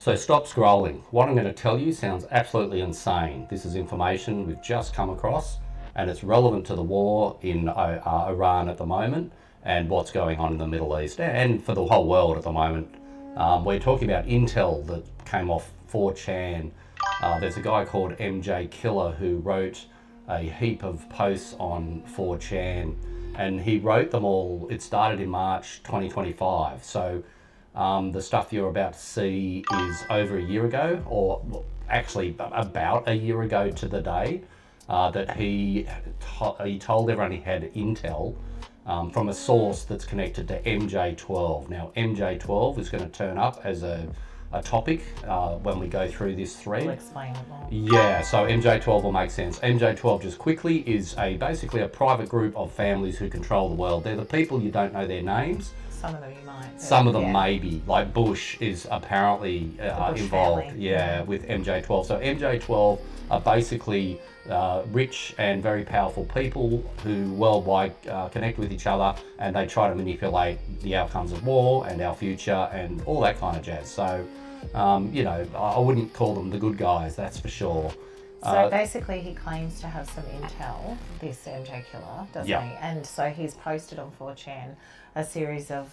So stop scrolling. What I'm going to tell you sounds absolutely insane. This is information we've just come across and it's relevant to the war in Iran at the moment and what's going on in the Middle East and for the whole world at the moment. We're talking about intel that came off 4chan. There's a guy called MJKILLER who wrote a heap of posts on 4chan and he wrote them all. It started in March 2025. So the stuff you're about to see is over a year ago, or actually about a year ago to the day, that he told everyone he had intel from a source that's connected to MJ12. Now, MJ12 is going to turn up as a topic when we go through this thread. We'll explain it more. Yeah, so MJ12 will make sense. MJ12, just quickly, is basically a private group of families who control the world. They're the people you don't know their names. Some of them you might. Some of them maybe, like Bush is apparently involved, family. with MJ12. So MJ12 are basically rich and very powerful people who worldwide connect with each other and they try to manipulate the outcomes of war and our future and all that kind of jazz. So, I wouldn't call them the good guys, that's for sure. So basically he claims to have some intel, this MJKILLER, doesn't he? And so he's posted on 4chan a series of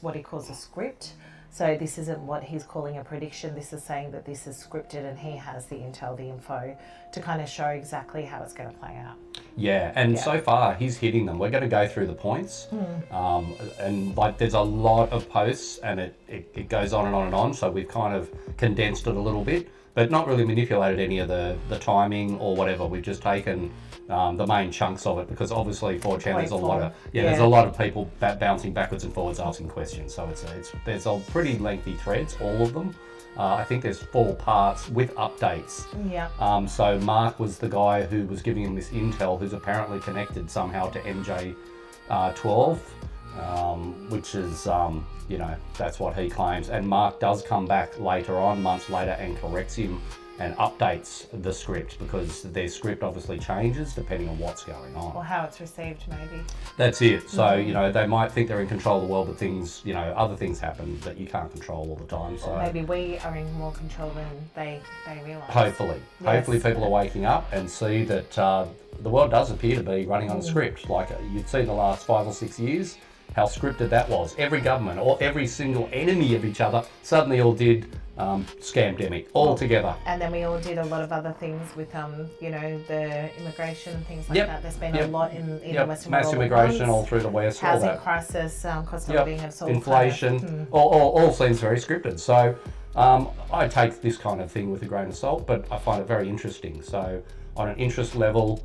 what he calls a script. So this isn't what he's calling a prediction. This is saying that this is scripted and he has the intel, the info, to kind of show exactly how it's going to play out. Yeah, and so far he's hitting them. We're going to go through the points. And there's a lot of posts and it goes on and on and on. So we've kind of condensed it a little bit, but not really manipulated any of the timing or whatever. We've just taken the main chunks of it because obviously 4chan there's a lot of there's a lot of people bouncing backwards and forwards asking questions. So there's a pretty lengthy threads, all of them. I think there's 4 parts with updates. Yeah. So Mark was the guy who was giving him this intel, who's apparently connected somehow to MJ12, which is that's what he claims. And Mark does come back later on, months later, and corrects him and updates the script because their script obviously changes depending on what's going on. Or how it's received, maybe. That's it. So, they might think they're in control of the world, but things, other things happen that you can't control all the time. So or maybe we are in more control than they realise. Hopefully. Yes. Hopefully people are waking up and see that the world does appear to be running on a script. Like you'd see the last 5 or 6 years, how scripted that was. Every government or every single enemy of each other suddenly all did scamdemic all together. And then we all did a lot of other things with, the immigration and things like that. There's been a lot in the Western world. Mass immigration all through the West. Housing all that. Crisis, cost of living, and sort of inflation, all seems very scripted. So I take this kind of thing with a grain of salt, but I find it very interesting. So on an interest level,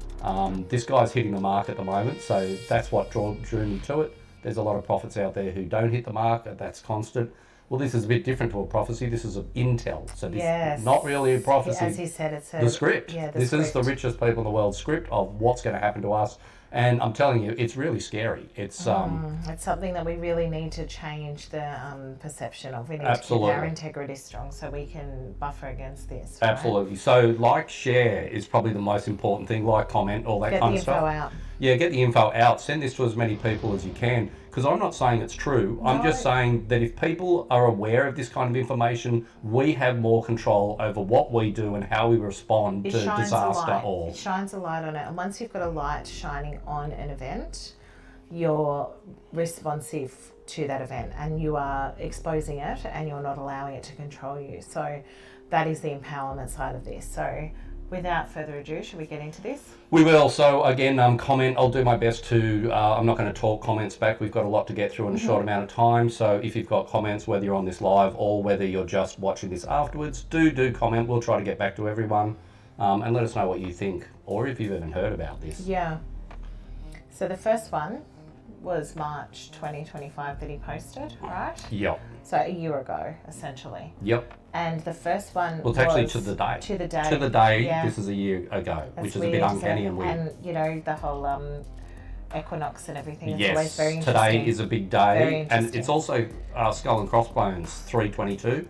this guy's hitting the mark at the moment. So that's what drew me to it. There's a lot of prophets out there who don't hit the mark, and that's constant. Well, this is a bit different to a prophecy. This is an intel. So this is not really a prophecy. As he said, it's the script. Yeah, this is the richest people in the world script of what's going to happen to us. And I'm telling you, it's really scary. It's something that we really need to change the perception of. We need to keep our integrity strong so we can buffer against this. Right? Absolutely. So like, share is probably the most important thing. Like, comment, all that kind of stuff. Get the info out. Yeah, get the info out. Send this to as many people as you can. Because I'm not saying it's true. I'm just saying that if people are aware of this kind of information, we have more control over what we do and how we respond to disaster. It shines a light on it. And once you've got a light shining on an event, you're responsive to that event and you are exposing it and you're not allowing it to control you. So that is the empowerment side of this. So without further ado, should we get into this? We will. So again, comment. I'll do my best to, I'm not going to talk comments back. We've got a lot to get through in a short amount of time. So if you've got comments, whether you're on this live or whether you're just watching this afterwards, do comment. We'll try to get back to everyone and let us know what you think or if you've even heard about this. Yeah. So the first one was March 2025 that he posted, right? Yep. So a year ago, essentially. Yep. And the first one was actually to the day. To the day. To the day, yeah. This is a year ago, That's which is a bit uncanny and weird. And, the whole equinox and everything is yes, always very interesting. Today is a big day. And it's also Skull and Crossbones 322.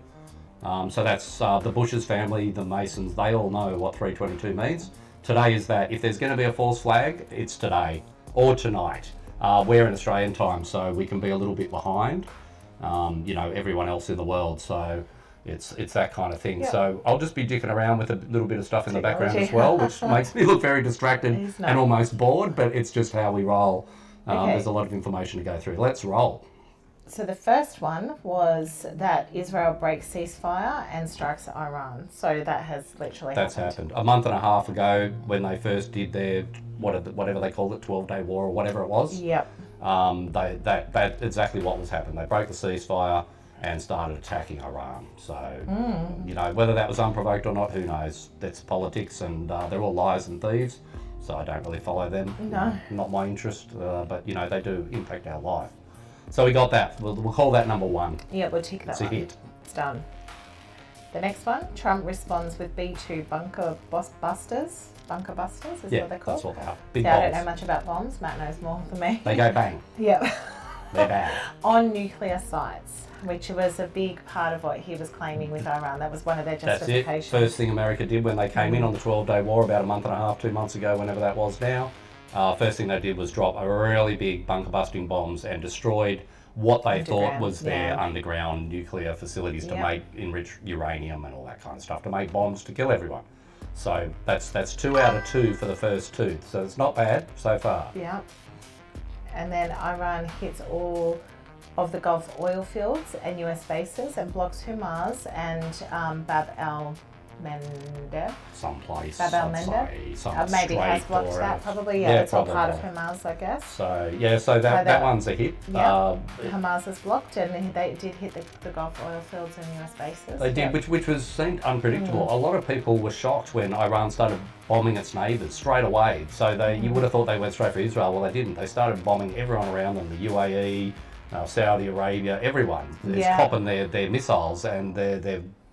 So that's the Bushes family, the Masons, they all know what 322 means. Today is that. If there's going to be a false flag, it's today or tonight. We're in Australian time, so we can be a little bit behind, everyone else in the world. So It's that kind of thing. Yep. So I'll just be dicking around with a little bit of stuff in the background Technology. as well, which makes me look very distracted It's and almost bored, but it's just how we roll. Okay. There's a lot of information to go through. Let's roll. So the first one was that Israel breaks ceasefire and strikes Iran. So that has literally That's happened. A month and a half ago when they first did their, whatever they called it, 12-day war or whatever it was. Yep. That exactly what was happening. They broke the ceasefire and started attacking Iran. So, whether that was unprovoked or not, who knows? That's politics, and they're all liars and thieves. So I don't really follow them. No. Not my interest, but they do impact our life. So we got that. We'll call that number one. Yeah, we'll tick that It's one. a hit. It's done. The next one, Trump responds with B-2 bunker busters. Bunker busters is what they're called. That's what they are. Big See, I don't bombs. know much about bombs. Matt knows more than me. They go bang. Yep. They're bad. On nuclear sites, which was a big part of what he was claiming with Iran. That was one of their That's justifications. it. First thing America did when they came in on the 12-day war about a month and a half, 2 months ago, whenever that was now, first thing they did was drop a really big bunker busting bombs and destroyed what they thought was their underground nuclear facilities to make enrich uranium and all that kind of stuff, to make bombs to kill everyone. So that's 2 out of 2 for the first 2. So it's not bad so far. Yeah. And then Iran hits all of the Gulf oil fields and US bases and blocks Hamas and Bab al-Mandeb. Someplace. Bab al-Mandeb. Maybe has blocked that probably. Yeah, it's all part of Hamas, I guess. So that one's a hit. Yeah. Hamas is blocked, and they did hit the Gulf oil fields and US bases. They did, which seemed unpredictable. A lot of people were shocked when Iran started bombing its neighbours straight away. So you would have thought they went straight for Israel. Well, they didn't. They started bombing everyone around them, the UAE, Saudi Arabia, everyone is copping their missiles, and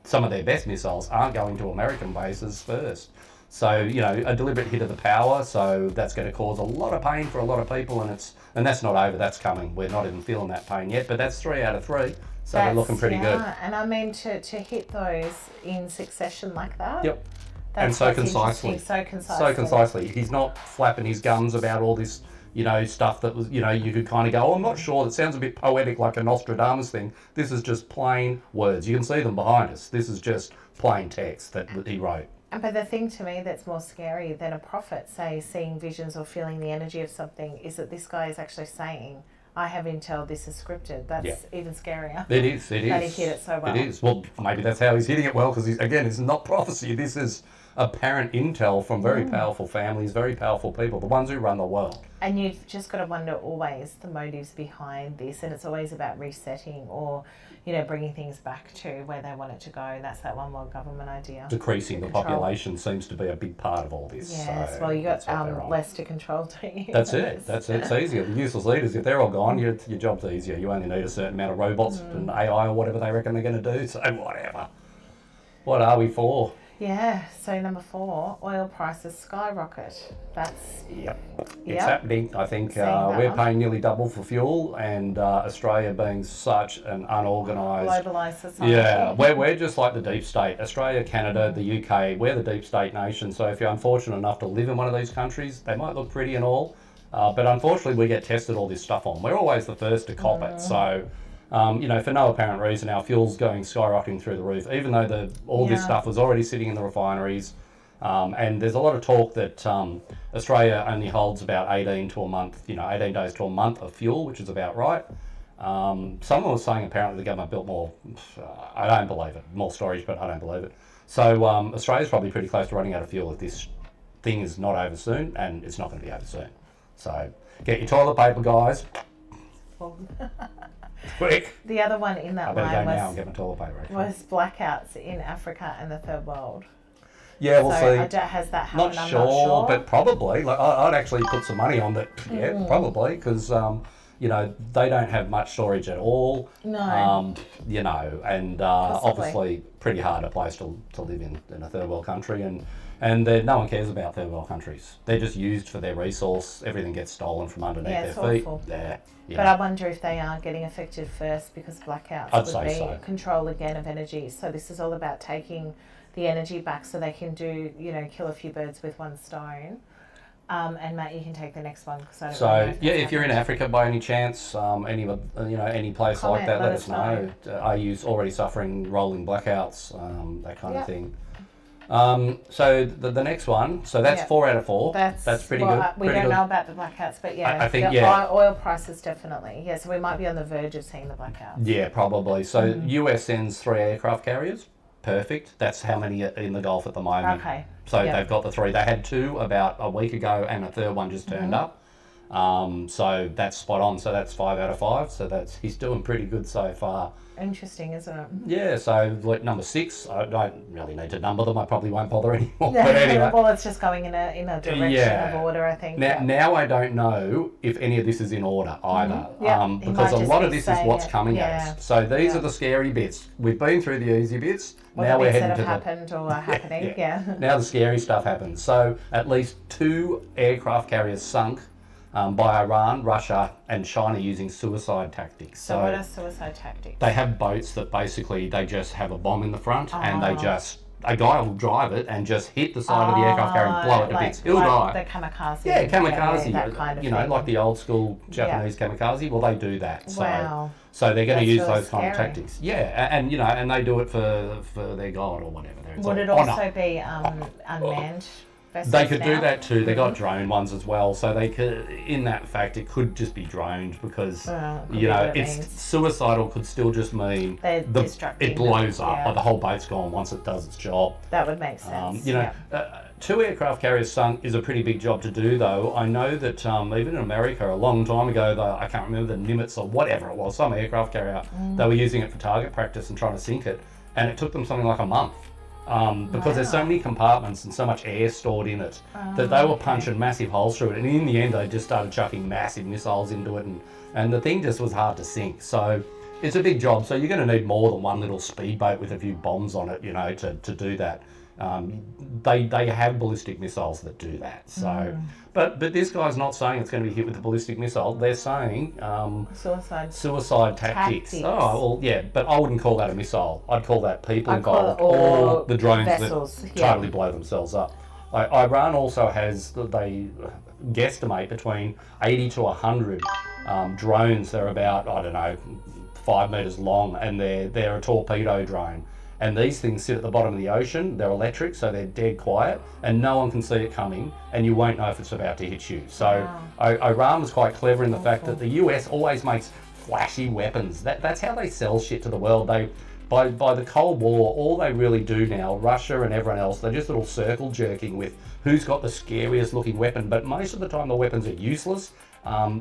some of their best missiles aren't going to American bases first. So, a deliberate hit of the power, so that's going to cause a lot of pain for a lot of people, and that's not over, that's coming. We're not even feeling that pain yet, but that's 3 out of 3, so they're looking pretty good. And I mean, to hit those in succession like that. Yep. And so concisely. So concisely. He's not flapping his gums about all this, stuff that was, you could kind of go, I'm not sure. It sounds a bit poetic, like a Nostradamus thing. This is just plain words. You can see them behind us. This is just plain text that he wrote. But the thing to me that's more scary than a prophet, say, seeing visions or feeling the energy of something, is that this guy is actually saying, I have intel, this is scripted. That's even scarier. It is. That he hit it so well. It is. Well, maybe that's how he's hitting it well, because, again, it's not prophecy. This is apparent intel from very powerful families, very powerful people, the ones who run the world. And you've just got to wonder always the motives behind this, and it's always about resetting or, bringing things back to where they want it to go, and that's that one world government idea. Decreasing the population seems to be a big part of all this. Yes, so well, you got less to control, don't you? That's it. It's easier. The useless leaders, if they're all gone, your job's easier. You only need a certain amount of robots and AI or whatever they reckon they're going to do, so whatever. What are we for? Yeah, so number 4, oil prices skyrocket. That's... It's happening. I think we're paying nearly double for fuel, and Australia being such an unorganised... globalised society. Yeah, we're just like the deep state. Australia, Canada, the UK, we're the deep state nation. So if you're unfortunate enough to live in one of these countries, they might look pretty and all, but unfortunately we get tested all this stuff on. We're always the first to cop it, so... for no apparent reason, our fuel's going skyrocketing through the roof, even though all this stuff was already sitting in the refineries. And there's a lot of talk that Australia only holds about 18 to a month, 18 days to a month of fuel, which is about right. Someone was saying apparently the government built more. I don't believe it. More storage, but I don't believe it. So Australia's probably pretty close to running out of fuel if this thing is not over soon, and it's not going to be over soon. So get your toilet paper, guys. Quick. The other one in that line now and get my toilet paper. Was blackouts in Africa and the Third World. Yeah, we'll see. Has that happened? Not sure, but probably. Like I'd actually put some money on that. Yeah, probably, because they don't have much storage at all. No. And obviously pretty hard a place to live in a third world country, and no one cares about third world countries. They're just used for their resource. Everything gets stolen from underneath their feet. Awful. Yeah. But I wonder if they are getting affected first, because blackouts would be control again of energy. So this is all about taking the energy back so they can kill a few birds with one stone. And Matt, you can take the next one because I don't So really know yeah, that's if you're in happened. Africa by any chance, any place like Comment, that, let let us us know. Are you already suffering rolling blackouts, that kind of thing? So the next one, so that's 4 out of 4. That's pretty good. We pretty don't good. know about the blackouts, but I think, oil prices definitely. Yeah, so we might be on the verge of seeing the blackouts. Yeah, probably. So US sends 3 aircraft carriers. Perfect. That's how many are in the Gulf at the moment. Okay. So they've got the 3. They had 2 about a week ago, and a third one just turned up. So that's spot on. So that's 5 out of 5. So he's doing pretty good so far. Interesting, isn't it? Yeah. So like number 6, I don't really need to number them. I probably won't bother anymore. But anyway. Well, it's just going in a direction of order, I think. Now I don't know if any of this is in order either, He because a might lot just of be this is what's saying it. coming at us. So these are the scary bits. We've been through the easy bits. Now we're heading to happened or are happening. Yeah. Now the scary stuff happens. So at least 2 aircraft carriers sunk by Iran, Russia, and China using suicide tactics. So what are suicide tactics? They have boats that basically they just have a bomb in the front, and a guy will drive it and just hit the side of the aircraft carrier and blow it to bits. He'll die. The kamikaze. Yeah, kamikaze. That kind of thing. Like the old school Japanese kamikaze. Well, they do that. So, so they're going to use really those kind of tactics. Yeah, and they do it for their god or whatever. Would it also be unmanned? They could do that too. They got drone ones as well, so they could. In that fact, it could just be droned because it's suicidal. Could still just mean it blows up. Like the whole boat's gone once it does its job. That would make sense. 2 aircraft carriers sunk is a pretty big job to do, though. I know that even in America, a long time ago, I can't remember the Nimitz or whatever it was, some aircraft carrier, they were using it for target practice and trying to sink it, and it took them something like a month. Because there's so many compartments and so much air stored in it that they were punching massive holes through it, and in the end they just started chucking massive missiles into it, and the thing just was hard to sink. So it's a big job. So you're going to need more than one little speedboat with a few bombs on it, to do that. They have ballistic missiles that do that. So, but this guy's not saying it's going to be hit with a ballistic missile. They're saying suicide tactics. Oh well, yeah, but I wouldn't call that a missile. I'd call that people involved, or the drones vessels, that totally blow themselves up. Iran also has, they guesstimate between 80 to 100 drones. They're about 5 meters long, and they're a torpedo drone. And these things sit at the bottom of the ocean. They're electric, so they're dead quiet, and no one can see it coming, and you won't know if it's about to hit you. So Iran was quite clever in the fact that the US always makes flashy weapons. That's how they sell shit to the world. By the Cold War, all they really do now, Russia and everyone else, they're just little circle jerking with who's got the scariest looking weapon. But most of the time, the weapons are useless,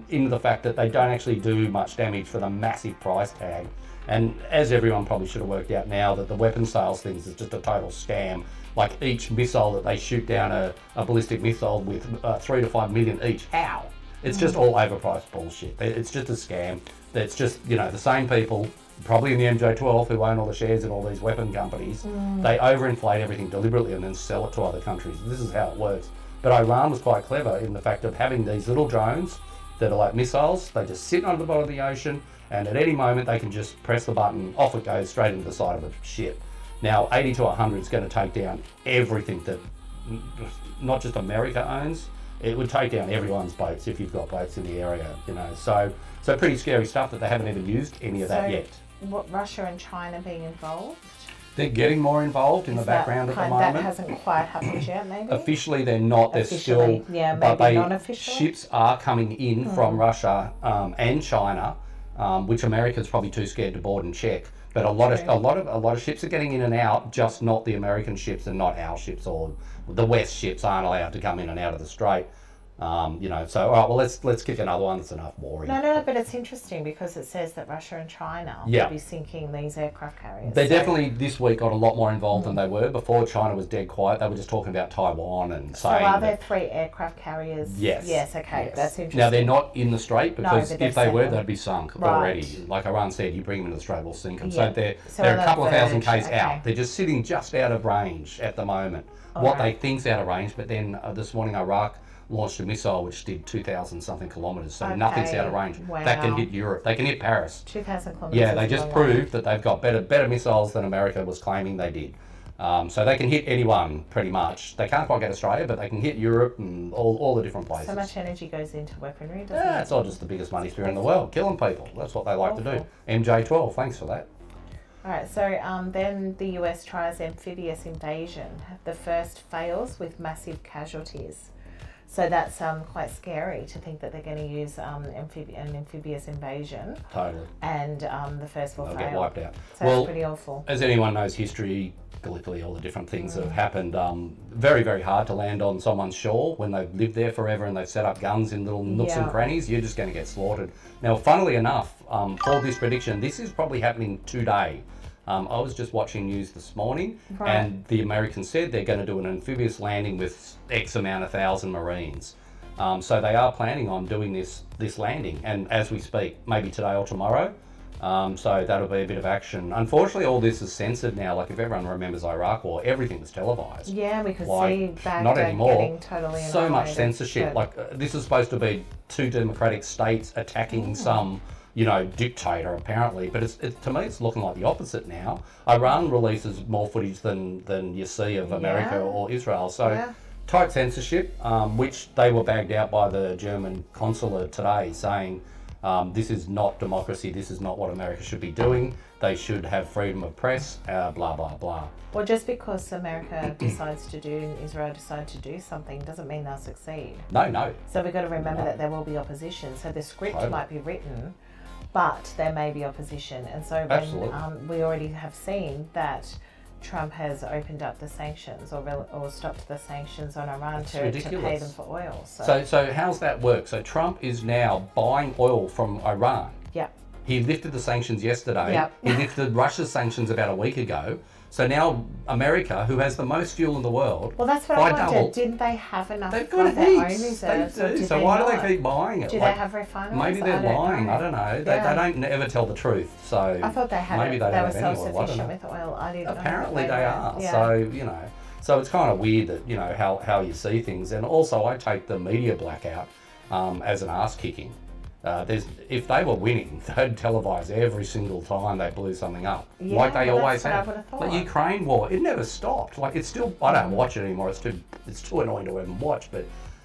in the fact that they don't actually do much damage for the massive price tag. And as everyone probably should have worked out now, that the weapon sales things is just a total scam. Like each missile that they shoot down a ballistic missile with 3 to 5 million each. How? It's just all overpriced bullshit. It's just a scam. It's just, the same people, probably in the MJ12, who own all the shares in all these weapon companies, they overinflate everything deliberately and then sell it to other countries. This is how it works. But Iran was quite clever in the fact of having these little drones that are like missiles. They just sit under the bottom of the ocean, and at any moment they can just press the button, off it goes straight into the side of a ship. Now 80 to 100 is going to take down everything that not just America owns. It would take down everyone's boats if you've got boats in the area, So pretty scary stuff that they haven't even used any of that yet. What, Russia and China being involved? They're getting more involved in the background at the moment. That hasn't quite happened yet, maybe? Officially, they're not. They're still... Yeah, maybe non-officially. Ships are coming in from Russia and China, which America's probably too scared to board and check. But a lot of ships are getting in and out, just not the American ships and not our ships, or the West ships aren't allowed to come in and out of the Strait. So all right, well let's kick another one. That's enough boring. No, but it's interesting because it says that Russia and China will be sinking these aircraft carriers. They definitely this week got a lot more involved than they were before. China was dead quiet. They were just talking about Taiwan and saying. So are there 3 aircraft carriers? Yes. Yes. Okay, yes. That's interesting. Now they're not in the Strait because if they were, them. they'd be sunk already. Like Iran said, you bring them into the Strait, we'll sink them. Yeah. So they're a couple of thousand k's out. They're just sitting just out of range at the moment. What they think's out of range, but then this morning Iraq launched a missile which did 2,000 something kilometres, so nothing's out of range. Wow. That can hit Europe. They can hit Paris. 2,000 kilometres. Yeah, they just proved that they've got better missiles than America was claiming they did. So they can hit anyone pretty much. They can't quite get Australia, but they can hit Europe and all the different places. So much energy goes into weaponry, doesn't it? It's all just the biggest money spear in the world, killing people. That's what they like to do. Awful. MJ12, thanks for that. All right, so then the US tries amphibious invasion. The first fails with massive casualties. So that's quite scary to think that they're going to use an amphibious invasion. Totally. And the first will They'll fail. get wiped out. So it's pretty awful. As anyone knows history, Gallipoli, all the different things that have happened, very, very hard to land on someone's shore when they've lived there forever and they've set up guns in little nooks and crannies. You're just going to get slaughtered. Now, funnily enough, for this prediction, this is probably happening today. I was just watching news this morning, and the Americans said they're going to do an amphibious landing with X amount of thousand Marines. So they are planning on doing this landing, and as we speak, maybe today or tomorrow. So that'll be a bit of action. Unfortunately, all this is censored now. Like if everyone remembers Iraq War, everything was televised. Yeah, we could see Baghdad not anymore. getting totally so much annihilated, censorship. Like this is supposed to be two democratic states attacking some, dictator apparently. But it's to me, it's looking like the opposite now. Iran releases more footage than you see of America or Israel. So. Tight censorship, which they were bagged out by the German consulate today, saying this is not democracy, this is not what America should be doing, they should have freedom of press, blah, blah, blah. Well, just because America decides to do and Israel decide to do something doesn't mean they'll succeed. No. So we've got to remember that there will be opposition. So the script might be written, but there may be opposition. And so when, we already have seen that Trump has opened up the sanctions or stopped the sanctions on Iran to pay them for oil. So how's that work? So Trump is now buying oil from Iran. Yeah. He lifted the sanctions yesterday. Yep. He lifted Russia's sanctions about a week ago. So now America, who has the most fuel in the world, well, that's what I wondered. Didn't they have enough They've got of their own heaps. reserves? They do. So why do they keep buying it? Do they have refineries? Maybe they're lying. I don't know. They don't ever tell the truth. So I thought they had. Maybe they were have any oil. self-sufficient with oil. I didn't know. Apparently they are. Yeah. So so it's kind of weird that how you see things. And also I take the media blackout as an ass kicking. If they were winning, they'd televise every single time they blew something up, like they always have. The Ukraine war, it never stopped. Like it's still, I don't watch it anymore. It's too annoying to even watch.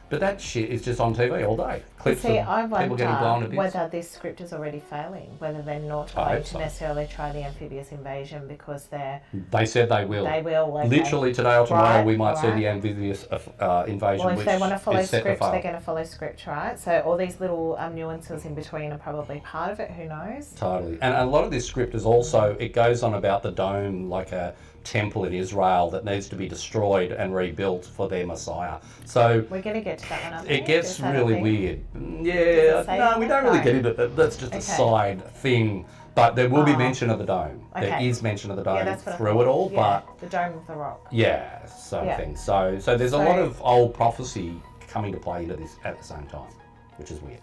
But that shit is just on TV all day. Clips of people getting blown to bits. Whether this script is already failing, whether they're not going to necessarily try the amphibious invasion because They said they will. They will. Okay. Literally today or tomorrow we might see the amphibious invasion. Well, if they want to follow script, they're going to follow script, right? So all these little nuances in between are probably part of it. Who knows? Totally. And a lot of this script is also, it goes on about the dome, like a temple in Israel that needs to be destroyed and rebuilt for their Messiah. So we're going to get to that one. It gets really weird. Yeah, no, we don't really get into that. That's just a side thing. But there will be mention of the dome. Okay. There is mention of the dome through it all, but the dome of the rock. Yeah, thing. So there's a lot of old prophecy coming to play into this at the same time, which is weird.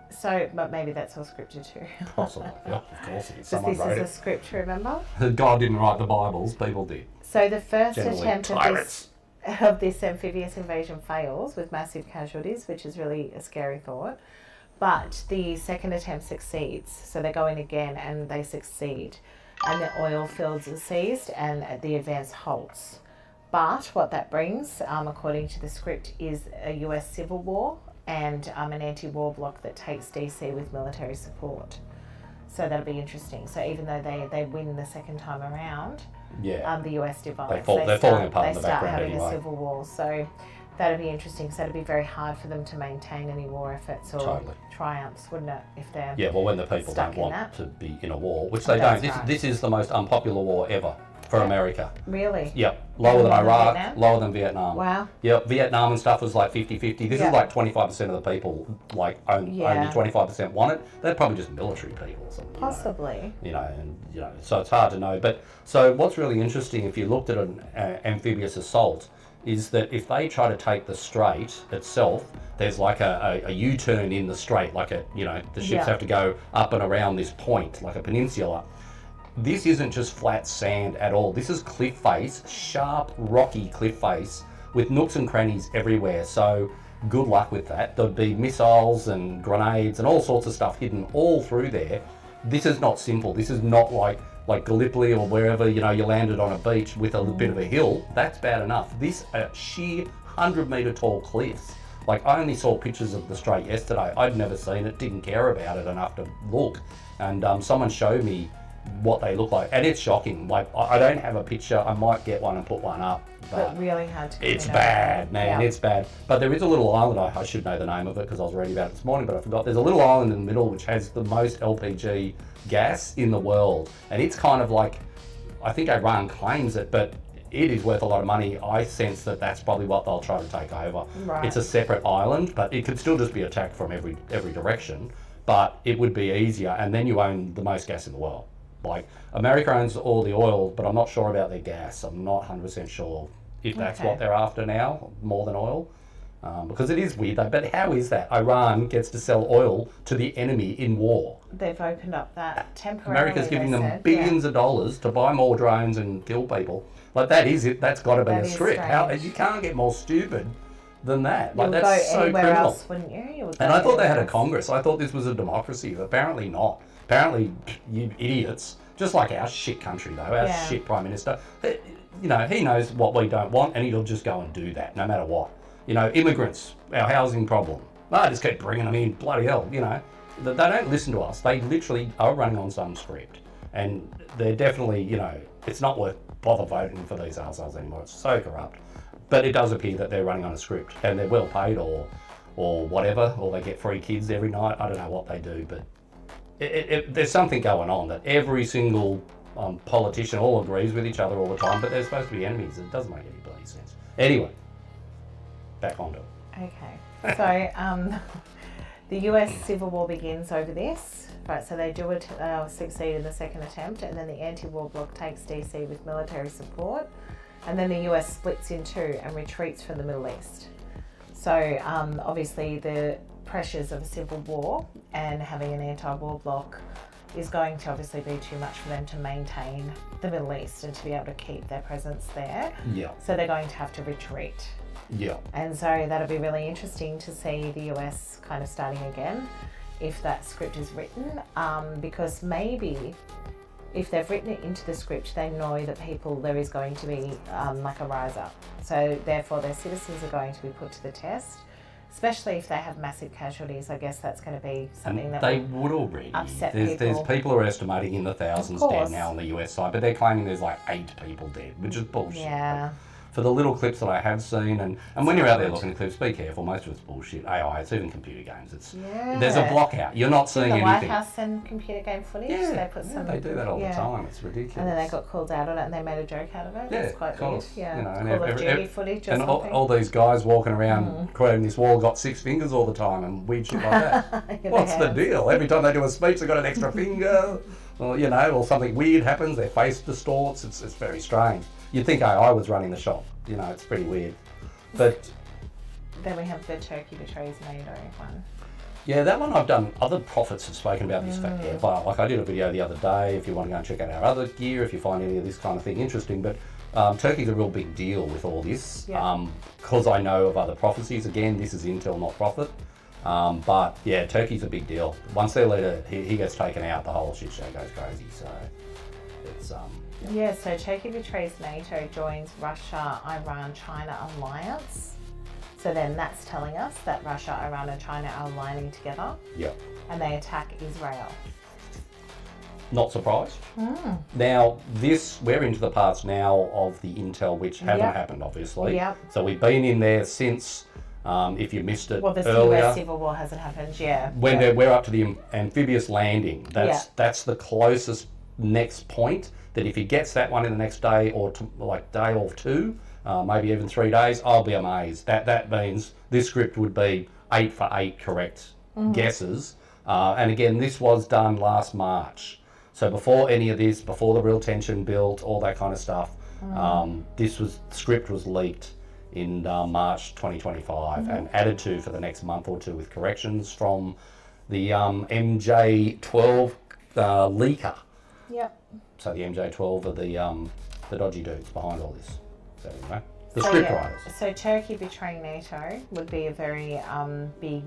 So, but maybe that's all scripted too. Possibly, yeah, of course it is. Someone wrote it. This is a script, remember? God didn't write the Bibles, people did. So the first attempt of this amphibious invasion fails with massive casualties, which is really a scary thought. But the second attempt succeeds. So they go in again and they succeed. And the oil fields are seized and the advance halts. But what that brings, according to the script, is a US civil war and an anti-war bloc that takes DC with military support. So that'll be interesting. So even though they win the second time around, the US divides. They're falling apart in the background anyway. They start having a civil war. So that'll be interesting. So it'll be very hard for them to maintain any war efforts or triumphs, wouldn't it? If they're when the people don't want to be in a war, which they don't. This is the most unpopular war ever for America. Really? Yep. Lower than Iraq, lower than Vietnam. Wow. Yep. Vietnam and stuff was like 50-50. This is like 25% of the people, like only 25% want it. They're probably just military people or something. Possibly. So it's hard to know. But so what's really interesting, if you looked at an amphibious assault, is that if they try to take the strait itself, there's like a U-turn in the strait, like the ships have to go up and around this point, like a peninsula. This isn't just flat sand at all. This is cliff face, sharp, rocky cliff face with nooks and crannies everywhere. So good luck with that. There'll be missiles and grenades and all sorts of stuff hidden all through there. This is not simple. This is not like like Gallipoli or wherever, you know, you landed on a beach with a bit of a hill, that's bad enough. This sheer 100-metre tall cliffs. Like, I only saw pictures of the strait yesterday. I'd never seen it, didn't care about it enough to look. And someone showed me what they look like, and it's shocking. Like, I don't have a picture. I might get one and put one up. But really hard to. It's bad, man. It's bad. But there is a little island. I should know the name of it because I was reading about it this morning, but I forgot. There's a little island in the middle which has the most LPG gas in the world, and it's kind of like, I think Iran claims it, but it is worth a lot of money. I sense that that's probably what they'll try to take over. Right. It's a separate island, but it could still just be attacked from every direction. But it would be easier, and then you own the most gas in the world. Like, America owns all the oil, but I'm not sure about their gas. I'm not 100% sure if that's what they're after now, more than oil. Because it is weird, though. But how is that? Iran gets to sell oil to the enemy in war. They've opened up that temporarily. America's giving them billions of dollars to buy more drones and kill people. Like, that is it. That's got to be a script. You can't get more stupid than that. Like, that's so criminal. Else, wouldn't you? And I thought they had a Congress. I thought this was a democracy, but apparently not. Apparently, you idiots, just like our shit country though, our shit Prime Minister, you know, he knows what we don't want and he'll just go and do that no matter what. You know, immigrants, our housing problem, I just keep bringing them in, bloody hell, you know. They don't listen to us. They literally are running on some script. And they're definitely, you know, it's not worth bother voting for these assholes anymore. It's so corrupt. But it does appear that they're running on a script and they're well paid or whatever, or they get free kids every night. I don't know what they do, but there's something going on that every single politician all agrees with each other all the time, but they're supposed to be enemies. It doesn't make any bloody sense. Anyway, back onto it. Okay. So the US Civil War begins over this. Right, so they do succeed in the second attempt, and then the anti-war bloc takes DC with military support, and then the US splits in two and retreats from the Middle East. So obviously the pressures of a civil war and having an anti-war bloc is going to obviously be too much for them to maintain the Middle East and to be able to keep their presence there. Yeah. So they're going to have to retreat. Yeah. And so that'll be really interesting to see the US kind of starting again if that script is written, because maybe if they've written it into the script, they know that there is going to be like a rise up. So therefore their citizens are going to be put to the test, especially if they have massive casualties. I guess that's going to be something that they would already upset people. There's people are estimating in the thousands dead now on the US side, but they're claiming there's like 8 people dead, which is bullshit. Yeah. For the little clips that I have seen, and when you're out there looking at clips, be careful. Most of it's bullshit. AI, it's even computer games. There's a block out. You're not seeing anything. The White House send computer game footage. Yeah, they put some. They do that all the time. It's ridiculous. And then they got called out on it, and they made a joke out of it. It's quite weird. Yeah, you know, and Call of Duty footage or and something. all these guys walking around creating this wall got 6 fingers all the time and weird shit like that. What's the deal? Every time they do a speech, they got an extra finger, or you know, or something weird happens. Their face distorts. It's very strange. You'd think AI was running the shop. You know, it's pretty weird. But then we have the Turkey betrays NATO one. Yeah, that one I've done. Other prophets have spoken about this forever. Like, I did a video the other day. If you want to go and check out our other gear, if you find any of this kind of thing interesting. But Turkey's a real big deal with all this. Because I know of other prophecies. Again, this is intel, not prophet. But yeah, Turkey's a big deal. Once their leader he gets taken out, the whole shit show goes crazy. So it's Yeah, so Turkey betrays NATO, joins Russia, Iran, China alliance. So then that's telling us that Russia, Iran and China are aligning together. Yep. And they attack Israel. Not surprised. Now, we're into the parts now of the intel which haven't happened, obviously. Yep. So we've been in there since, if you missed it well, the earlier. US Civil War hasn't happened, When we're up to the amphibious landing. That's the closest next point. That if he gets that one in the next day or day or two, maybe even 3 days, I'll be amazed. That means this script would be 8 for 8 correct guesses. And again, this was done last March. So before any of this, before the real tension built, all that kind of stuff, script was leaked in March 2025 and added to for the next month or two with corrections from the MJ12 leaker. Yep. So the MJ12 are the dodgy dudes behind all this. So anyway, the script writers. So Turkey betraying NATO would be a very big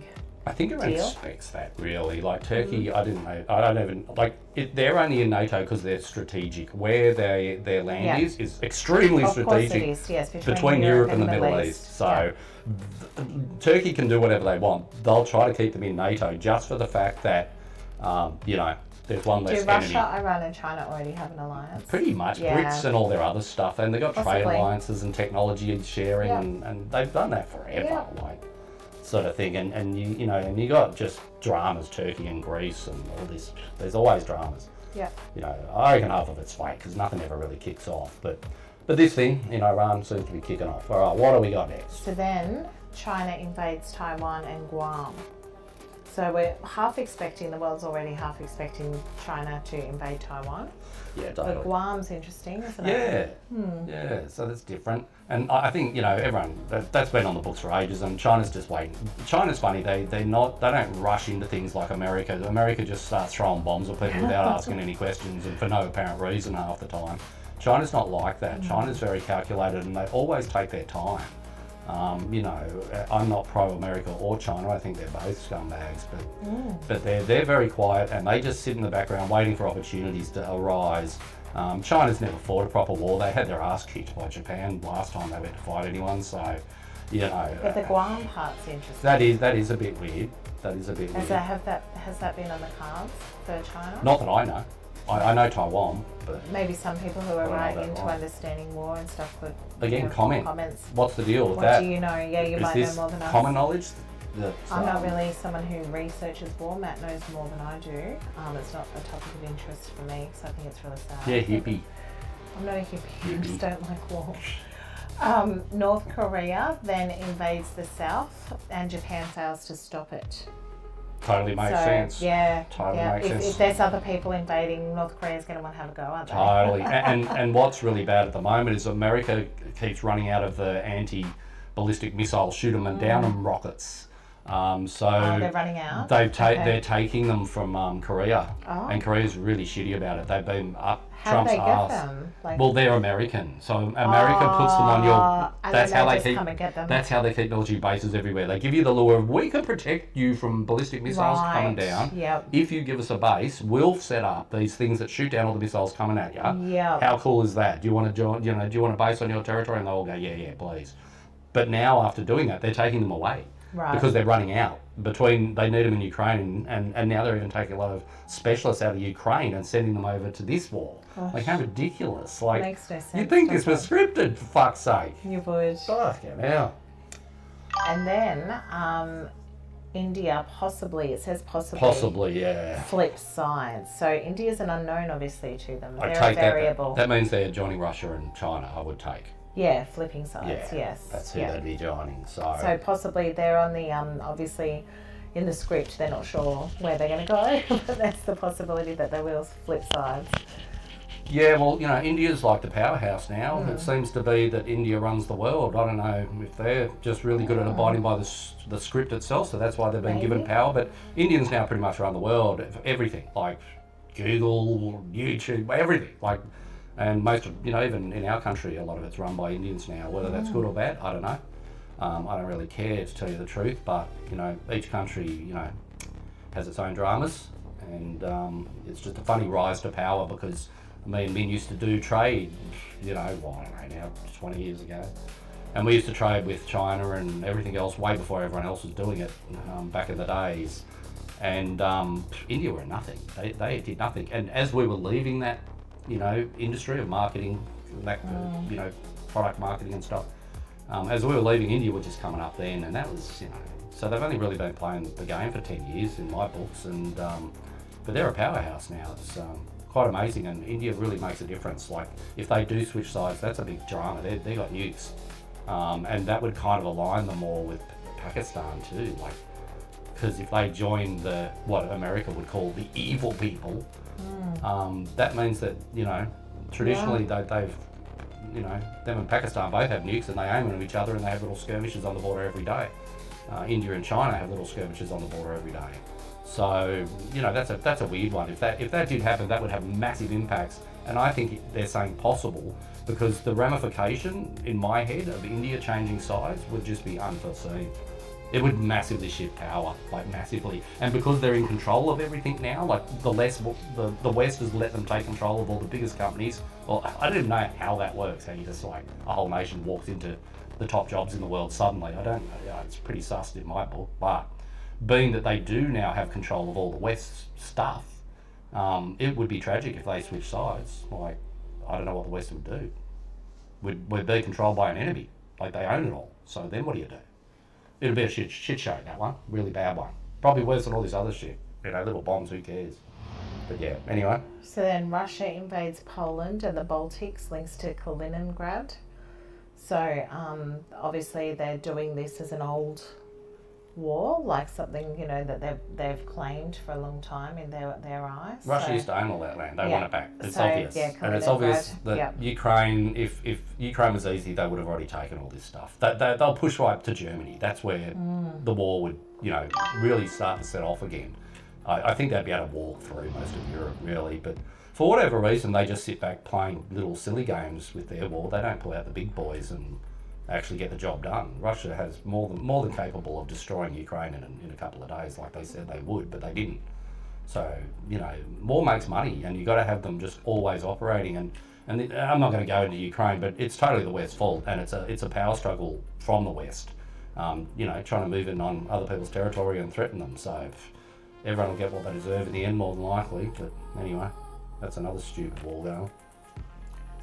I think everyone deal? expects that, really. Like Turkey, I didn't know. I don't even like it. They're only in NATO because they're strategic. Where their land is extremely Of strategic. course it is, yes, between Europe and the Middle East. So Turkey can do whatever they want. They'll try to keep them in NATO just for the fact that there's one less Do enemy. Russia, Iran, and China already have an alliance? Pretty much, BRICS and all their other stuff, and they've got trade alliances and technology sharing, and they've done that forever, like sort of thing. And you got just dramas, Turkey and Greece and all this. There's always dramas. Yeah. I reckon half of it's fake because nothing ever really kicks off. But this thing in Iran seems to be kicking off. All right, what do we got next? So then China invades Taiwan and Guam. So we're the world's already half expecting China to invade Taiwan. Yeah, totally. But Guam's interesting, isn't it? Yeah, so that's different. And I think, everyone, that's been on the books for ages, and China's just waiting. China's funny, they don't rush into things like America. America just starts throwing bombs at people without asking any questions and for no apparent reason half the time. China's not like that. China's very calculated and they always take their time. I'm not pro-America or China. I think they're both scumbags, but they're very quiet and they just sit in the background waiting for opportunities to arise. China's never fought a proper war. They had their ass kicked by Japan last time they went to fight anyone. So, But the Guam part's interesting. That is a bit weird. Has that been on the cards for China? Not that I know. I know Taiwan, but maybe some people who are right into understanding war and stuff could comments. What's the deal with that? What do you know? Yeah, you might know more than us. Common knowledge? I'm not really someone who researches war. Matt knows more than I do. It's not a topic of interest for me because I think it's really sad. Yeah, hippie. I'm not a hippie. I just don't like war. North Korea then invades the South and Japan fails to stop it. Totally makes sense. Yeah. Totally makes sense. If there's other people invading, North Korea's going to want to have a go, aren't they? Totally. and what's really bad at the moment is America keeps running out of the anti-ballistic missile shoot 'em and down 'em rockets. They're running out. They're taking them from Korea, and Korea's really shitty about it. They've been up Trump's ass. How do they get them? Well, they're American, so America puts them on your. That's how they keep. Come and get them. That's how they keep military bases everywhere. They give you the lure of we can protect you from ballistic missiles coming down. Yep. If you give us a base, we'll set up these things that shoot down all the missiles coming at you. Yeah. How cool is that? Do you want to join? Do you want a base on your territory? And they all go, yeah, please. But now after doing that, they're taking them away. Right. Because they're running out. They need them in Ukraine, and now they're even taking a lot of specialists out of Ukraine and sending them over to this war. Gosh. Like, how ridiculous. Like, makes no sense. You'd think this was scripted, for fuck's sake. You would. Fucking hell. And then India possibly yeah. flips sides. So India's an unknown, obviously, to them. I'd They're take a variable. That means they're joining Russia and China, I would take. Yeah, flipping sides, Yeah, yes. that's who they'd be joining. So possibly they're on the, obviously, in the script, they're not sure where they're going to go, but that's the possibility that they will flip sides. Yeah, well, India's like the powerhouse now. It seems to be that India runs the world. I don't know if they're just really good at abiding by the script itself, so that's why they've been given power. But Indians now pretty much run the world, everything, like Google, YouTube, everything. And most of, even in our country, a lot of it's run by Indians now. Whether that's good or bad, I don't know. I don't really care, to tell you the truth, but, each country, has its own dramas. And it's just a funny rise to power because me and Min used to do trade, I don't know now, 20 years ago. And we used to trade with China and everything else way before everyone else was doing it back in the days. And India were nothing. They did nothing. And as we were leaving that, industry of marketing, product marketing and stuff. As we were leaving, India was just coming up then, and that was, so they've only really been playing the game for 10 years in my books, and but they're a powerhouse now. It's quite amazing, and India really makes a difference. Like, if they do switch sides, that's a big drama. They got nukes, and that would kind of align them more with Pakistan too. Like, because if they join what America would call the evil people, that means that, traditionally they've, them and Pakistan both have nukes and they aim at each other and they have little skirmishes on the border every day. India and China have little skirmishes on the border every day. So, that's a weird one. If that did happen, that would have massive impacts. And I think they're saying possible because the ramification in my head of India changing sides would just be unforeseen. It would massively shift power, like massively. And because they're in control of everything now, like the West has let them take control of all the biggest companies. Well, I don't even know how that works, how you just like, a whole nation walks into the top jobs in the world suddenly. I don't know, yeah, it's pretty sus in my book. But being that they do now have control of all the West's stuff, it would be tragic if they switched sides. Like, I don't know what the West would do. We'd be controlled by an enemy. Like, they own it all. So then what do you do? It'll be a shit show, that one. Really bad one. Probably worse than all this other shit. You know, little bombs, who cares? But yeah, anyway. So then Russia invades Poland and the Baltics, links to Kaliningrad. So obviously they're doing this as an old war, like something, you know, that they've claimed for a long time in their eyes. Russia used to own all that land. They want it back. It's so, obvious. Yeah, and it's obvious that Ukraine, if Ukraine was easy, they would have already taken all this stuff. They'll push right to Germany. That's where the war would, you know, really start to set off again. I think they'd be able to walk through most of Europe, really. But for whatever reason, they just sit back playing little silly games with their war. They don't pull out the big boys and actually get the job done. Russia has more than capable of destroying Ukraine in a couple of days, like they said they would, but they didn't. So, you know, war makes money, and you've got to have them just always operating. And I'm not going to go into Ukraine, but it's totally the West's fault, and it's a power struggle from the West. You know, trying to move in on other people's territory and threaten them. So everyone will get what they deserve in the end, more than likely. But anyway, that's another stupid war going.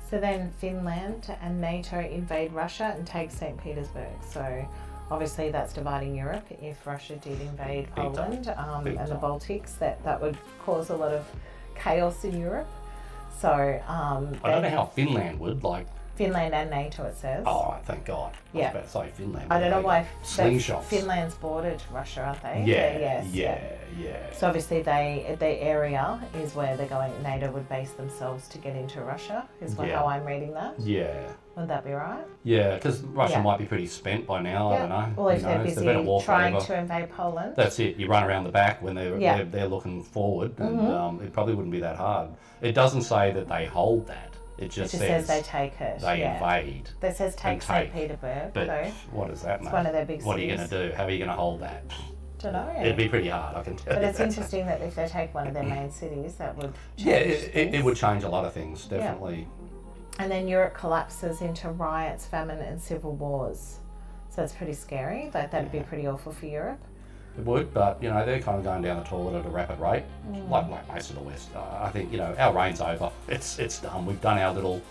So then Finland and NATO invade Russia and take St. Petersburg. So obviously that's dividing Europe. If Russia did invade Poland and the Baltics, that would cause a lot of chaos in Europe. So I don't know how Finland would, like. Finland and NATO, it says. Oh, thank God. Yeah. I was about to say Finland. I don't know why slingshots. Finland's bordered Russia, aren't they? Yeah. So obviously the area is where they're going. NATO would base themselves to get into Russia, is how I'm reading that. Yeah. Would that be right? Yeah, because Russia might be pretty spent by now. I don't know. Well, if they're busy trying to invade Poland. That's it. You run around the back when they're looking forward, and it probably wouldn't be that hard. It doesn't say that they hold that. It just says they take it. They invade. It says take St. Petersburg. But what does that mean? It's one of their big cities. What are you going to do? How are you going to hold that? Don't know. It'd be pretty hard, I can tell you. But it's interesting that if they take one of their main cities, that would change it would change a lot of things, definitely. Yeah. And then Europe collapses into riots, famine and civil wars. So it's pretty scary. That'd be pretty awful for Europe. It would, but, you know, they're kind of going down the toilet at a rapid rate, like most of the West. I think, you know, our reign's over. It's done. We've done our little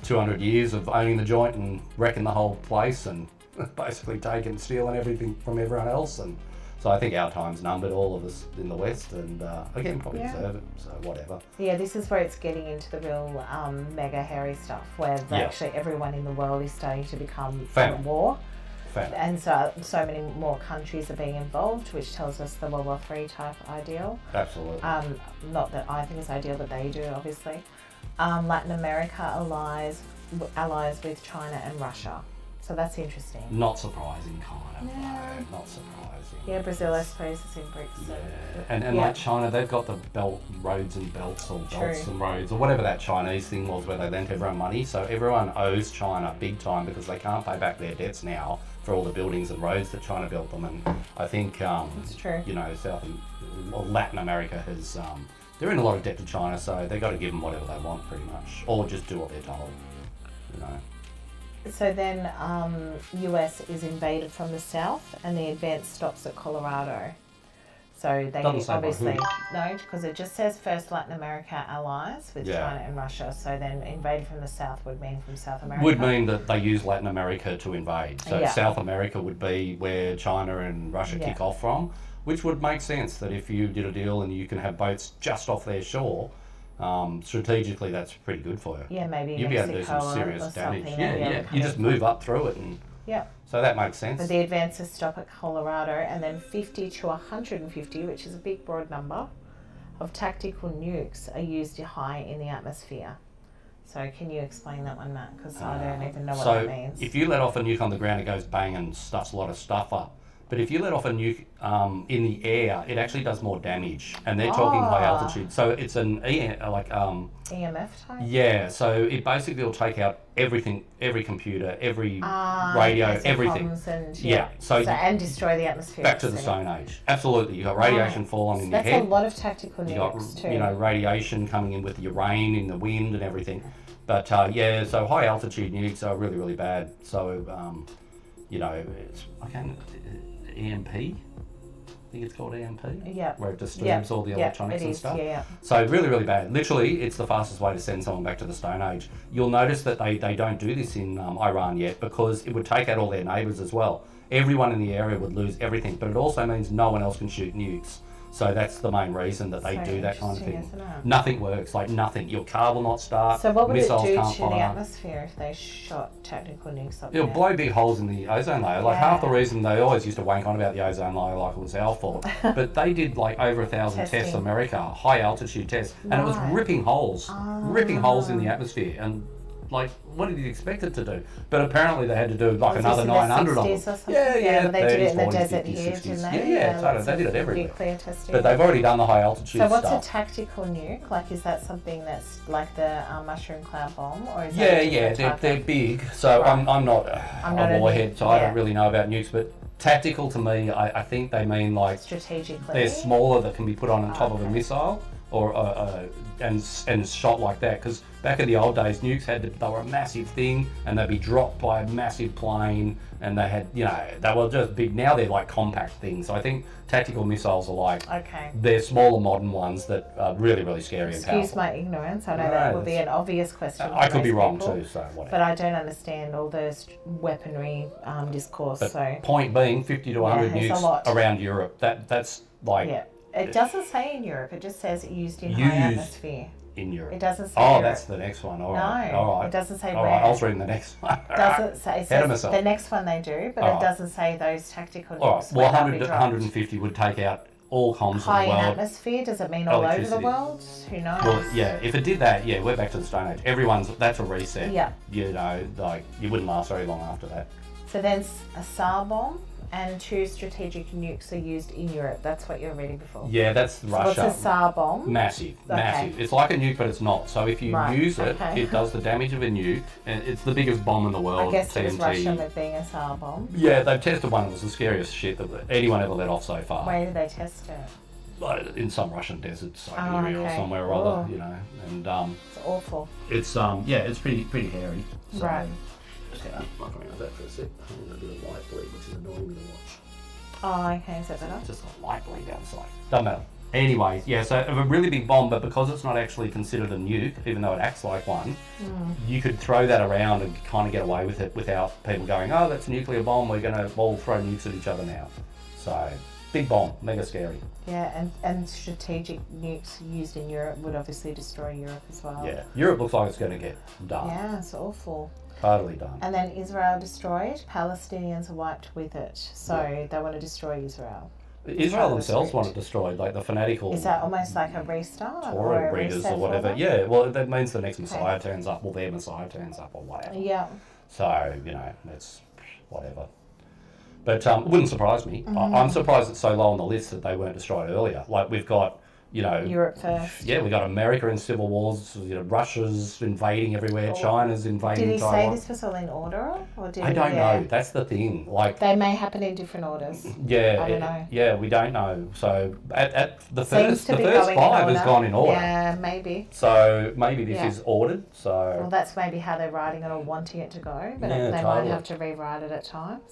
200 years of owning the joint and wrecking the whole place and basically taking, stealing everything from everyone else. And so I think our time's numbered, all of us in the West, and again, probably deserve it, so whatever. Yeah, this is where it's getting into the real mega hairy stuff, where actually everyone in the world is starting to become at war. And so many more countries are being involved, which tells us the World War III type ideal. Absolutely. Not that I think it's ideal, but they do, obviously. Latin America allies with China and Russia. So that's interesting. Not surprising, kind of. No, not surprising. Yeah, Brazil, I suppose, is in BRICS. Yeah, and like China, they've got the roads and belts, or belts and roads, or whatever that Chinese thing was where they lent everyone money. So everyone owes China big time because they can't pay back their debts now for all the buildings and roads that China built them. And I think, that's true. You know, Latin America has, they're in a lot of debt to China, so they've got to give them whatever they want pretty much, or just do what they're told, you know. So then US is invaded from the south and the advance stops at Colorado. So they obviously, no, because it just says first Latin America allies with China and Russia. So then invaded from the south would mean from South America. Would mean that they use Latin America to invade. So South America would be where China and Russia kick off from, which would make sense that if you did a deal and you can have boats just off their shore, strategically that's pretty good for you. Yeah, maybe you'd be able to do some serious damage. Yeah. You just move up through it, and so that makes sense. But the advances stop at Colorado, and then 50 to 150, which is a big broad number, of tactical nukes are used high in the atmosphere. So can you explain that one, Matt? Because I don't even know what that means. So if you let off a nuke on the ground, it goes bang and stuffs a lot of stuff up. But if you let off a nuke in the air, it actually does more damage. And they're talking high altitude. So it's an EMF type? Yeah, so it basically will take out everything, every computer, every radio, everything. And destroy the atmosphere. Back to the Stone Age. Absolutely. You've got radiation falling in your head. That's a lot of tactical nukes too. You got, radiation coming in with your rain in the wind and everything. But so high altitude nukes are really, really bad. So, it's, EMP? I think it's called EMP. Yeah. Where it disturbs all the electronics and stuff. Yeah. So really, really bad. Literally, it's the fastest way to send someone back to the Stone Age. You'll notice that they don't do this in Iran yet because it would take out all their neighbours as well. Everyone in the area would lose everything, but it also means no one else can shoot nukes. So that's the main reason that they do that kind of thing. Nothing works, like nothing. Your car will not start. So what would it do to can't the atmosphere if they shot tactical nukes up there? It'll blow big holes in the ozone layer. Like half the reason they always used to wank on about the ozone layer like it was our fault. But they did like over 1,000 tests in America, high altitude tests, and it was ripping holes in the atmosphere. And like, what did you expect it to do? But apparently they had to do like another 900 on them. Yeah, they did it in the 40s, desert 50s, here, 60s. didn't they? Yeah, totally. They did it everywhere. Nuclear testing. But they've already done the high altitude stuff. So what's a tactical nuke? Like, is that something that's like the mushroom cloud bomb, or is that they're big. So I'm not a warhead, so I don't really know about nukes. But tactical to me, I think they mean like strategically. They're smaller that can be put on top of a missile or and shot like that. Because back in the old days, nukes they were a massive thing, and they'd be dropped by a massive plane, and they had they were just big. Now they're like compact things. So I think tactical missiles are like they're smaller modern ones that are really, really scary and powerful. Excuse my ignorance. I know that would be an obvious question. I could be wrong too. So whatever. But I don't understand all those weaponry discourse. But so point being, 50 to 100 nukes around Europe. That's like. Yeah. It doesn't say in Europe. It just says used in high atmosphere. In Europe. It doesn't say. Oh, that's the next one. All right. No, all right. it doesn't say all where. Right, I was reading the next one. It doesn't say. It says the next one they do, but it doesn't say those tactical nukes. All right. Well, 100 to 150 would take out all comms in the world. High in atmosphere, does it mean all over the world? Who knows? Well, yeah, if it did that, we're back to the Stone Age. That's a reset. Yeah. Like, you wouldn't last very long after that. So then a SAR bomb and 2 strategic nukes are used in Europe. That's what you're reading before. Yeah, that's Russia. What's a SAR bomb? Massive. It's like a nuke, but it's not. So if you use it, it does the damage of a nuke, and it's the biggest bomb in the world. I guess TNT. it was Russia with being a SAR bomb. Yeah, they've tested one. It was the scariest shit that anyone ever let off so far. Where did they test it? In some Russian desert, Siberia or somewhere or other, and it's awful. It's it's pretty hairy. So, right. Just gonna look around that for a sec. I'm gonna do a light bleed, which is annoying me to watch. Oh, okay, is that better? Just a light bleed outside. Doesn't matter. Anyways, so a really big bomb, but because it's not actually considered a nuke, even though it acts like one, you could throw that around and kind of get away with it without people going, oh, that's a nuclear bomb, we're going to all throw nukes at each other now. So, big bomb, mega scary. Yeah, and strategic nukes used in Europe would obviously destroy Europe as well. Yeah, Europe looks like it's going to get done. Yeah, it's awful. Totally done. And then Israel destroyed, Palestinians are wiped with it. So they want to destroy Israel. Israel themselves want it destroyed, like the fanatical. Is that almost like a restart? Torah readers or whatever. Yeah, well, that means the next Messiah turns up, or their Messiah turns up, or whatever. Yeah. So, it's whatever. But it wouldn't surprise me. I'm surprised it's so low on the list that they weren't destroyed earlier. Like, we've got, Europe first. Yeah, we got America in civil wars. Russia's invading everywhere. China's invading Did he Taiwan. say this was all in order, or did I don't know. That's the thing. Like they may happen in different orders. Yeah, I don't know. Yeah, we don't know. So at the Seems first 5 has gone in order. Yeah, maybe. So maybe this is ordered. So well, that's maybe how they're writing it or wanting it to go, but they might have to rewrite it at times.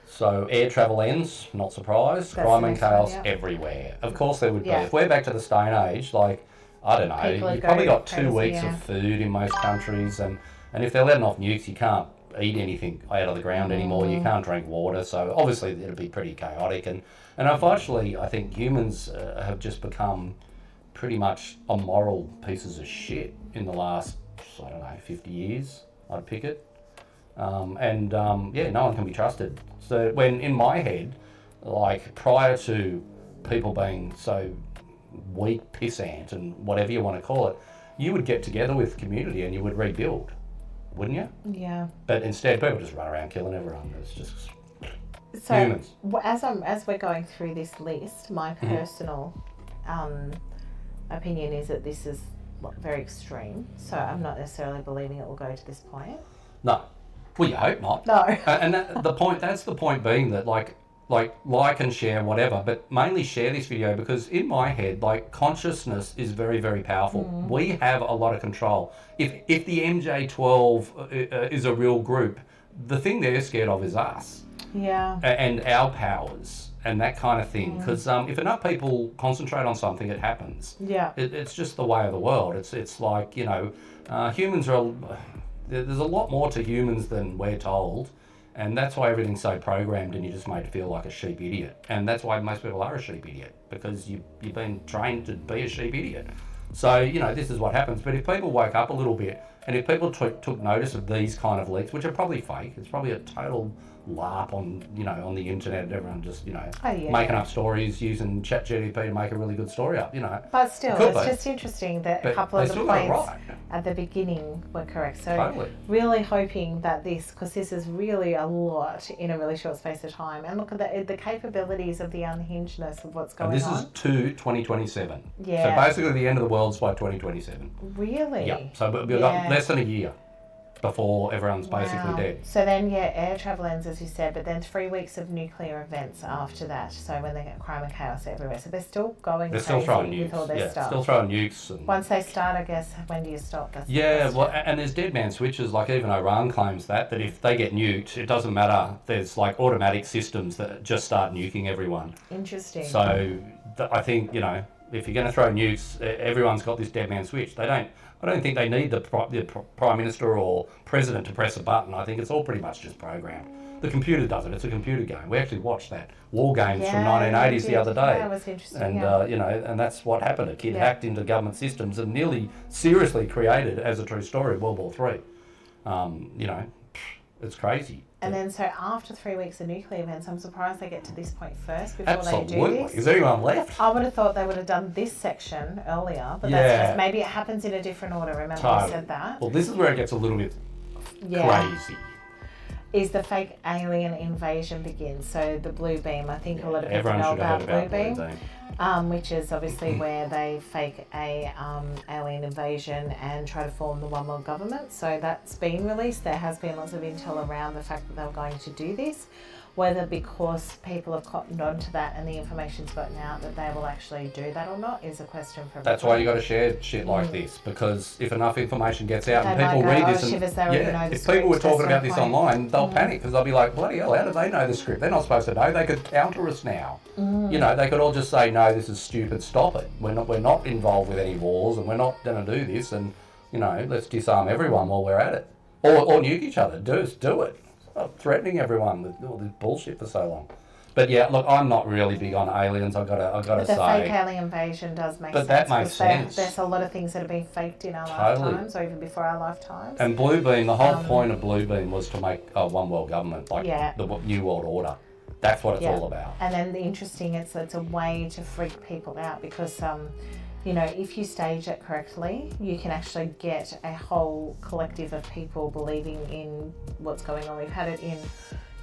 So air travel ends, not surprised. Crime and chaos everywhere. Of course there would be. If we're back to the Stone Age, like, I don't know, you've probably got 2 weeks of food in most countries, and if they're letting off nukes, you can't eat anything out of the ground anymore, you can't drink water, so obviously it'll be pretty chaotic, and unfortunately I think humans have just become pretty much immoral pieces of shit in the last, 50 years, I'd pick it. No one can be trusted. So when in my head, like prior to people being so weak, pissant, and whatever you want to call it, you would get together with community and you would rebuild, wouldn't you? Yeah. But instead, people just run around killing everyone. It's just So Humans. as we're going through this list, my personal opinion is that this is very extreme. So I'm not necessarily believing it will go to this point. No. Well, you hope not. No. And that's the point being that like and share whatever, but mainly share this video because in my head, like consciousness is very, very powerful. We have a lot of control. If the MJ12 is a real group, the thing they're scared of is us. Yeah. And our powers and that kind of thing. Because if enough people concentrate on something, it happens. Yeah. It's just the way of the world. It's like, you know, humans are... There's a lot more to humans than we're told. And that's why everything's so programmed and you're just made to feel like a sheep idiot. And that's why most people are a sheep idiot. Because you've been trained to be a sheep idiot. So, you know, this is what happens. But if people woke up a little bit and if people took notice of these kind of leaks, which are probably fake, it's probably a total LARP on, you know, on the internet, everyone just, you know, making up stories using ChatGPT to make a really good story up, you know. But still, it's just interesting that a couple of the points at the beginning were correct. So really hoping that because this is really a lot in a really short space of time. And look at the capabilities of the unhingedness of what's going on. And this is to 2027. Yeah. So basically the end of the world's by 2027. Really? Yeah. So we've got less than a year before everyone's basically dead. So then, air travel ends, as you said, but then 3 weeks of nuclear events after that. So when they get crime and chaos everywhere. So they're still going crazy still throwing with nukes. all their stuff. Still throwing nukes. And once they start, I guess, when do you stop? That's and there's dead man switches. Like even Iran claims that if they get nuked, it doesn't matter. There's like automatic systems that just start nuking everyone. Interesting. So I think, you know, if you're going to throw nukes, everyone's got this dead man switch. I don't think they need the Prime Minister or President to press a button. I think it's all pretty much just programmed. The computer does it. It's a computer game. We actually watched that War Games from 1980s the other day. Yeah, it was interesting. And, you know, and that's what happened. A kid hacked into government systems and nearly seriously created, as a true story, World War III. You know, it's crazy. And then so after 3 weeks of nuclear events, I'm surprised they get to this point first before they do this. Is there anyone left? I would have thought they would have done this section earlier, but that's just, maybe it happens in a different order. Remember I said that? Well, this is where it gets a little bit crazy. Is the fake alien invasion begins. So the blue beam, I think a lot of people know about blue beam. Which is obviously where they fake a alien invasion and try to form the one world government. So that's been released. There has been lots of intel around the fact that they were going to do this. Whether because people have cottoned on to that and the information's gotten out that they will actually do that or not is a question for everyone. That's why you got to share shit like this, because if enough information gets out and people read this, and if people were talking about this online, they'll panic because they'll be like, bloody hell, how do they know the script? They're not supposed to know. They could counter us now. You know, they could all just say, no, this is stupid, stop it. We're not involved with any wars and we're not going to do this, and, you know, let's disarm everyone while we're at it. Or nuke each other. Do it. Stop threatening everyone with all this bullshit for so long. But yeah, look, I'm not really big on aliens. I've got to say. The fake alien invasion does make sense. But that makes sense. There's a lot of things that have been faked in our lifetimes, or even before our lifetimes. And Blue Beam, the whole point of Blue Beam was to make a one world government, like the New World Order. That's what it's all about. And then the interesting, it's a way to freak people out because. You know, if you stage it correctly, you can actually get a whole collective of people believing in what's going on. We've had it in,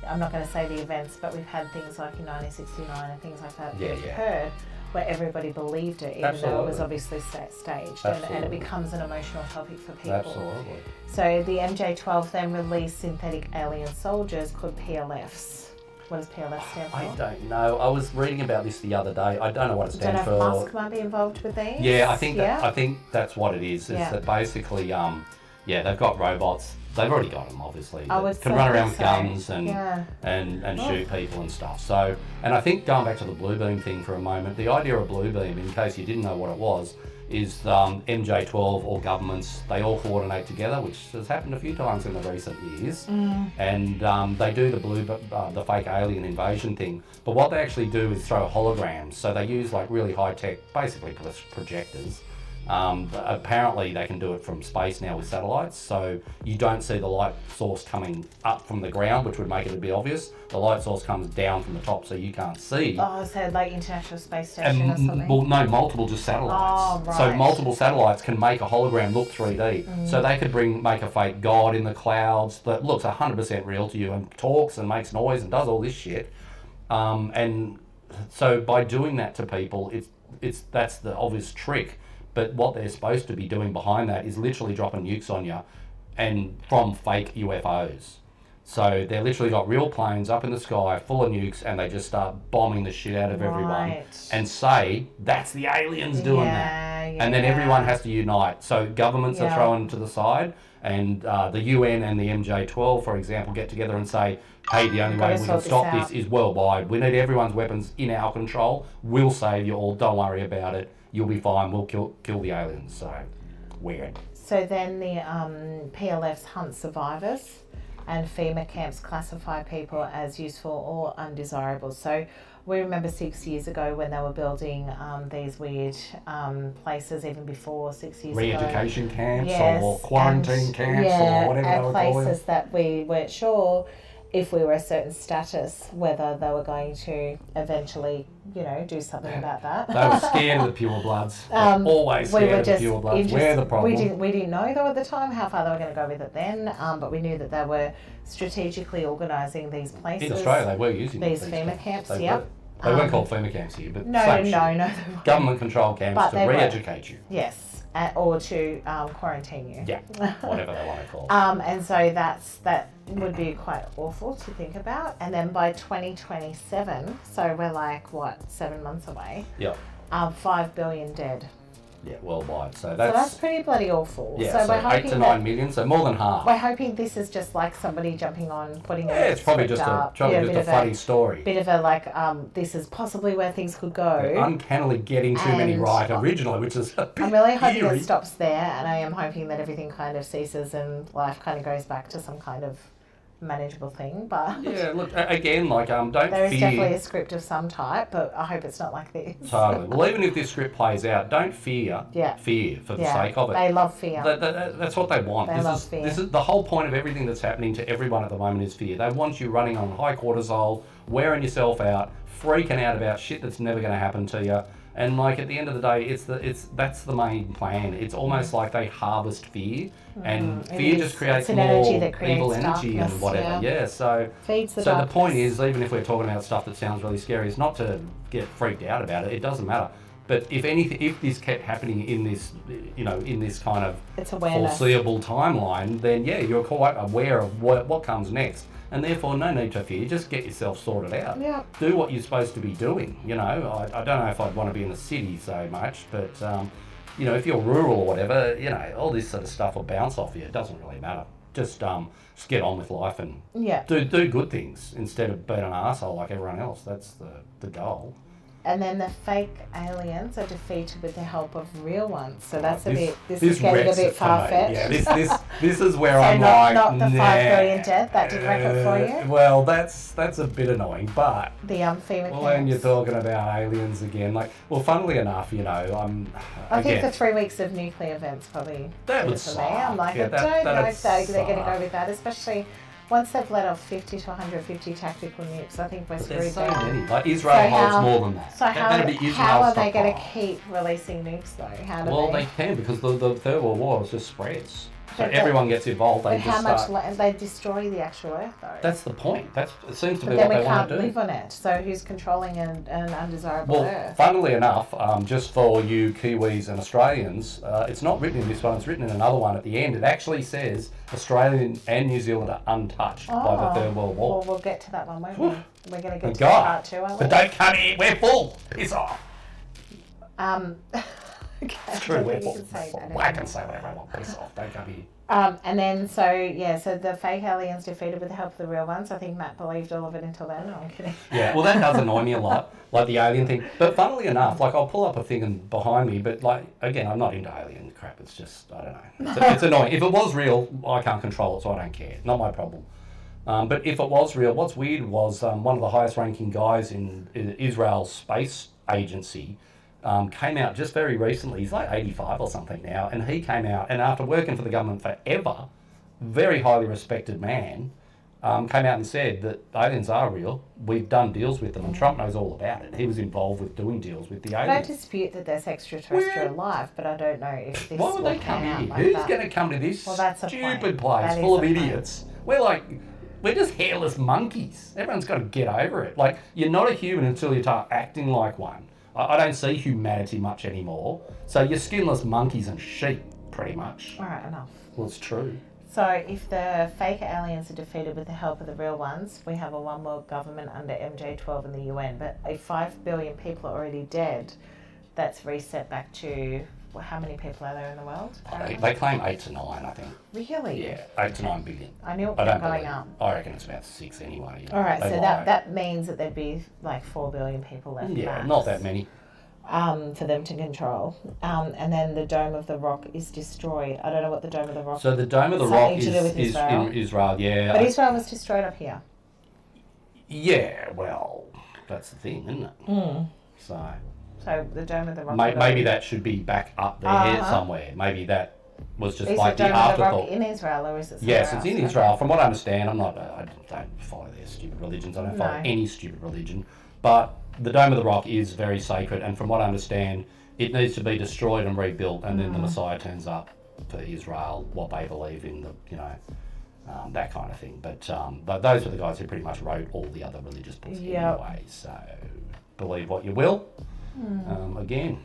I'm not going to say the events, but we've had things like in 1969 and things like that that we've heard where everybody believed it, even though it was obviously staged. And it becomes an emotional topic for people. Absolutely. So the MJ12 then released synthetic alien soldiers called PLFs. What does PLF stand for? I don't know. I was reading about this the other day. I don't know what it stands for. Don't know if Musk might be involved with these? Yeah, I think that's what it is. Is that basically, they've got robots. They've already got them, obviously. That can run around with guns and shoot people and stuff. So, and I think going back to the Blue Beam thing for a moment, the idea of Blue Beam, in case you didn't know what it was, is MJ12 or governments, they all coordinate together, which has happened a few times in the recent years. And they do the fake alien invasion thing. But what they actually do is throw holograms. So they use like really high tech, basically projectors, Apparently they can do it from space now with satellites, so you don't see the light source coming up from the ground, which would make it a bit obvious. The light source comes down from the top, so you can't see. Oh, so like International Space Station or something? Well, no, multiple just satellites. Oh, right. So multiple satellites can make a hologram look 3D. So they could make a fake god in the clouds that looks 100% real to you and talks and makes noise and does all this shit. And so by doing that to people, that's the obvious trick. But what they're supposed to be doing behind that is literally dropping nukes on you, and from fake UFOs. So they're literally got real planes up in the sky full of nukes, and they just start bombing the shit out of everyone and say that's the aliens doing that. And then everyone has to unite. So governments are thrown to the side, and the UN and the MJ12, for example, get together and say, hey, the only way we can stop this is worldwide. We need everyone's weapons in our control. We'll save you all. Don't worry about it. You'll be fine. We'll kill the aliens. So weird. So then the PLFs hunt survivors, and FEMA camps classify people as useful or undesirable. So we remember 6 years ago when they were building these weird places, even before 6 years ago. Re-education camps or quarantine camps or whatever they were calling. Places that we weren't sure if we were a certain status, whether they were going to eventually, do something about that. They were scared of the purebloods. Always scared of the purebloods. We're the problem. We didn't know though at the time how far they were going to go with it then, but we knew that they were strategically organising these places. In Australia, they were using these FEMA camps. They weren't called FEMA camps here, but no. Government-controlled camps to re-educate you. Yes. Or to quarantine you. Yeah, whatever they want to call it. And so that would be quite awful to think about. And then by 2027, so we're like, 7 months away? Yeah. 5 billion dead. Yeah, worldwide. So that's pretty bloody awful. Yeah, so we're 8 to 9 million, so more than half. We're hoping this is just like somebody jumping on, putting it's probably just a funny story. Bit of a this is possibly where things could go. Yeah, uncannily getting too many right originally, which is a bit I'm really hoping eerie. it stops there, and I am hoping that everything kind of ceases and life kind of goes back to some kind of manageable thing, but yeah, look, again, don't there is fear. Definitely a script of some type, but I hope it's not like this. Totally. Well, even if this script plays out, don't fear. Fear for the sake of it. They love fear. That's what they want. They love fear. This is the whole point of everything that's happening to everyone at the moment is fear. They want you running on high cortisol, wearing yourself out, freaking out about shit that's never going to happen to you. And at the end of the day, that's the main plan. It's almost like they harvest fear, and fear just creates more evil energy and whatever. Yeah. So the point is, even if we're talking about stuff that sounds really scary, is not to get freaked out about it. It doesn't matter. But if this kept happening in this, in this kind of foreseeable timeline, then you're quite aware of what comes next. And therefore, no need to fear. Just get yourself sorted out. Yeah. Do what you're supposed to be doing. I don't know if I'd want to be in the city so much, but if you're rural or whatever, all this sort of stuff will bounce off you. It doesn't really matter. Just get on with life and do good things instead of being an arsehole like everyone else. That's the goal. And then the fake aliens are defeated with the help of real ones. So that's this is getting a bit far-fetched. Yeah, this is where so I'm not the 5 billion dead, that didn't wreck it for you? Well, that's a bit annoying, but the FEMA camps. When you're talking about aliens again, funnily enough, I think the 3 weeks of nuclear events probably that did would it for suck. me. I'm like, I don't know if they're going to go with that, especially once they've let off 50 to 150 tactical nukes. I think we're screwed. There's so many. Israel holds more than that. So how are they going to keep releasing nukes though? They can, because the Third World War just spreads. So everyone gets involved. They destroy the actual Earth though. That's the point. It seems to be what they want to do. Then we can't live on it. So who's controlling an undesirable Earth? Funnily enough, just for you Kiwis and Australians, it's not written in this one. It's written in another one at the end. It actually says Australia and New Zealand are untouched by the Third World War. Well, we'll get to that one, won't we? We're going to get to that part too, aren't we? But don't come here. We're full. Piss off. Okay, it's true. We're full. I can say whatever I want. Piss off. Don't come here. And then, so the fake aliens defeated with the help of the real ones. I think Matt believed all of it until then. No, I'm kidding. Yeah, well, that does annoy me a lot, like the alien thing. But funnily enough, I'll pull up a thing behind me, but again, I'm not into alien crap. It's just, I don't know. It's annoying. If it was real, I can't control it, so I don't care. Not my problem. But if it was real, what's weird was one of the highest ranking guys in Israel's space agency came out just very recently. He's like 85 or something now, and he came out, and after working for the government forever, very highly respected man, came out and said that aliens are real. We've done deals with them, and Trump knows all about it. He was involved with doing deals with the aliens. I don't dispute that there's extraterrestrial life, but I don't know if this Why would they come here? Who's going to come to this stupid place full of idiots? We're just hairless monkeys. Everyone's got to get over it. Like, you're not a human until you start acting like one. I don't see humanity much anymore. So you're skinless monkeys and sheep, pretty much. All right, enough. Well, it's true. So if the fake aliens are defeated with the help of the real ones, we have a one world government under MJ12 in the UN. But if 5 billion people are already dead, that's reset back to... Well, how many people are there in the world? They claim 8 to 9, I think. Really? Yeah, 8 to 9 billion. I knew it kept going up. I reckon it's about 6 anyway. All right, so that means that there'd be like 4 billion people left. Yeah, max, not that many. For them to control. And then the Dome of the Rock is destroyed. I don't know what the Dome of the Rock is. So the Dome of the Rock is in Israel, yeah. But Israel was destroyed up here. Yeah, well, that's the thing, isn't it? So the Dome of the Rock... Maybe that should be back up there somewhere. Maybe that was just like the afterthought. Is the Dome of the Rock in Israel, or is it somewhere Yes, it's in Israel. From what I understand, I don't follow their stupid religions. I don't follow any stupid religion. But the Dome of the Rock is very sacred, and from what I understand, it needs to be destroyed and rebuilt, and then the Messiah turns up for Israel, what they believe in, that kind of thing. But those are the guys who pretty much wrote all the other religious books anyway. So believe what you will. Again,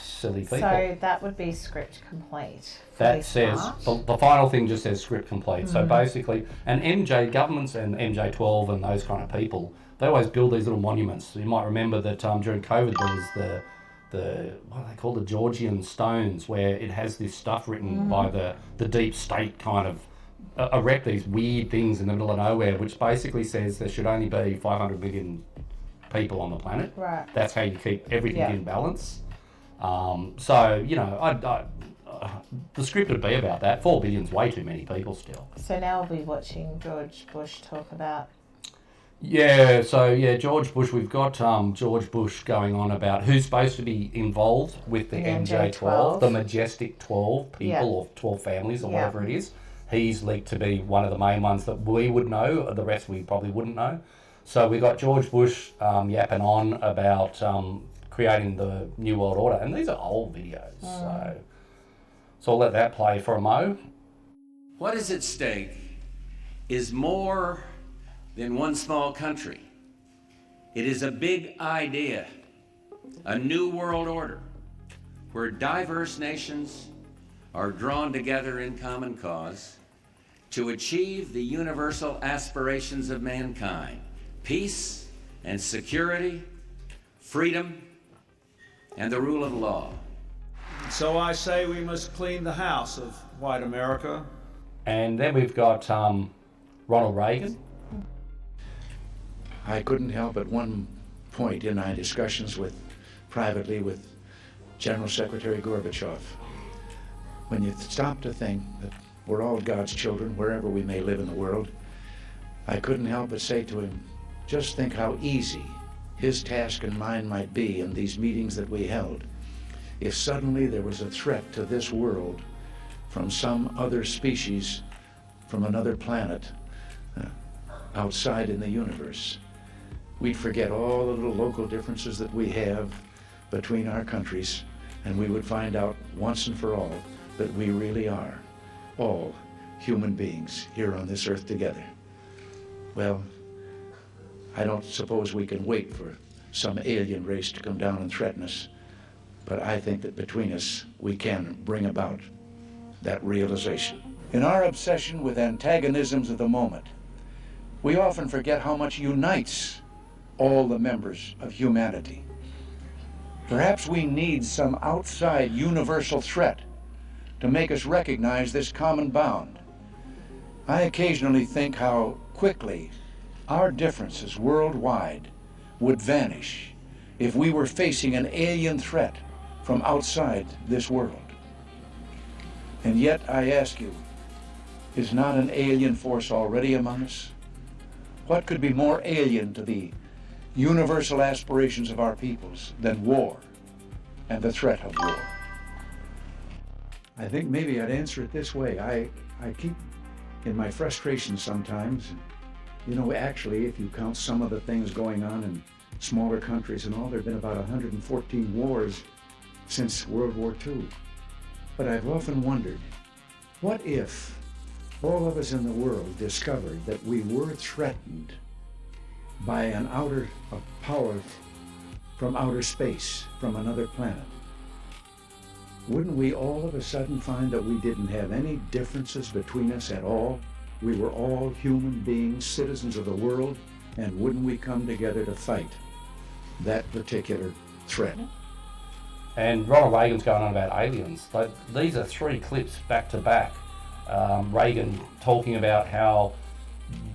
silly people. So that would be script complete. That says, the final thing just says script complete. So basically, and governments and MJ12 and those kind of people, they always build these little monuments. So you might remember that during COVID there was the what are they called, the Georgian stones, where it has this stuff written by the deep state kind of erect these weird things in the middle of nowhere, which basically says there should only be 500 million people on the planet. Right. That's how you keep everything in balance. The script would be about that. 4 billion's way too many people still. So now we'll be watching George Bush talk about... George Bush, we've got George Bush going on about who's supposed to be involved with the MJ12, the Majestic 12 people or 12 families or whatever it is. He's leaked to be one of the main ones that we would know, the rest we probably wouldn't know. So we got George Bush yapping on about creating the New World Order, and these are old videos, so I'll let that play for a mo. What is at stake is more than one small country. It is a big idea, a new world order, where diverse nations are drawn together in common cause to achieve the universal aspirations of mankind: peace and security, freedom, and the rule of law. So I say we must clean the house of white America. And then we've got Ronald Reagan. I couldn't help at one point in my discussions privately with General Secretary Gorbachev, when you stop to think that we're all God's children wherever we may live in the world, I couldn't help but say to him, just think how easy his task and mine might be in these meetings that we held if suddenly there was a threat to this world from some other species, from another planet, outside in the universe. We'd forget all the little local differences that we have between our countries, and we would find out once and for all that we really are all human beings here on this earth together. Well, I don't suppose we can wait for some alien race to come down and threaten us, but I think that between us we can bring about that realization. In our obsession with antagonisms of the moment, we often forget how much unites all the members of humanity. Perhaps we need some outside universal threat to make us recognize this common bound. I occasionally think how quickly our differences worldwide would vanish if we were facing an alien threat from outside this world. And yet I ask you, is not an alien force already among us? What could be more alien to the universal aspirations of our peoples than war? and the threat of war. I think maybe I'd answer it this way. I keep, in my frustration sometimes, actually, if you count some of the things going on in smaller countries and all, there have been about 114 wars since World War II. But I've often wondered, what if all of us in the world discovered that we were threatened by a power from outer space, from another planet? Wouldn't we all of a sudden find that we didn't have any differences between us at all? We were all human beings, citizens of the world, and wouldn't we come together to fight that particular threat? And Ronald Reagan's going on about aliens. Like, these are 3 clips back to back. Reagan talking about how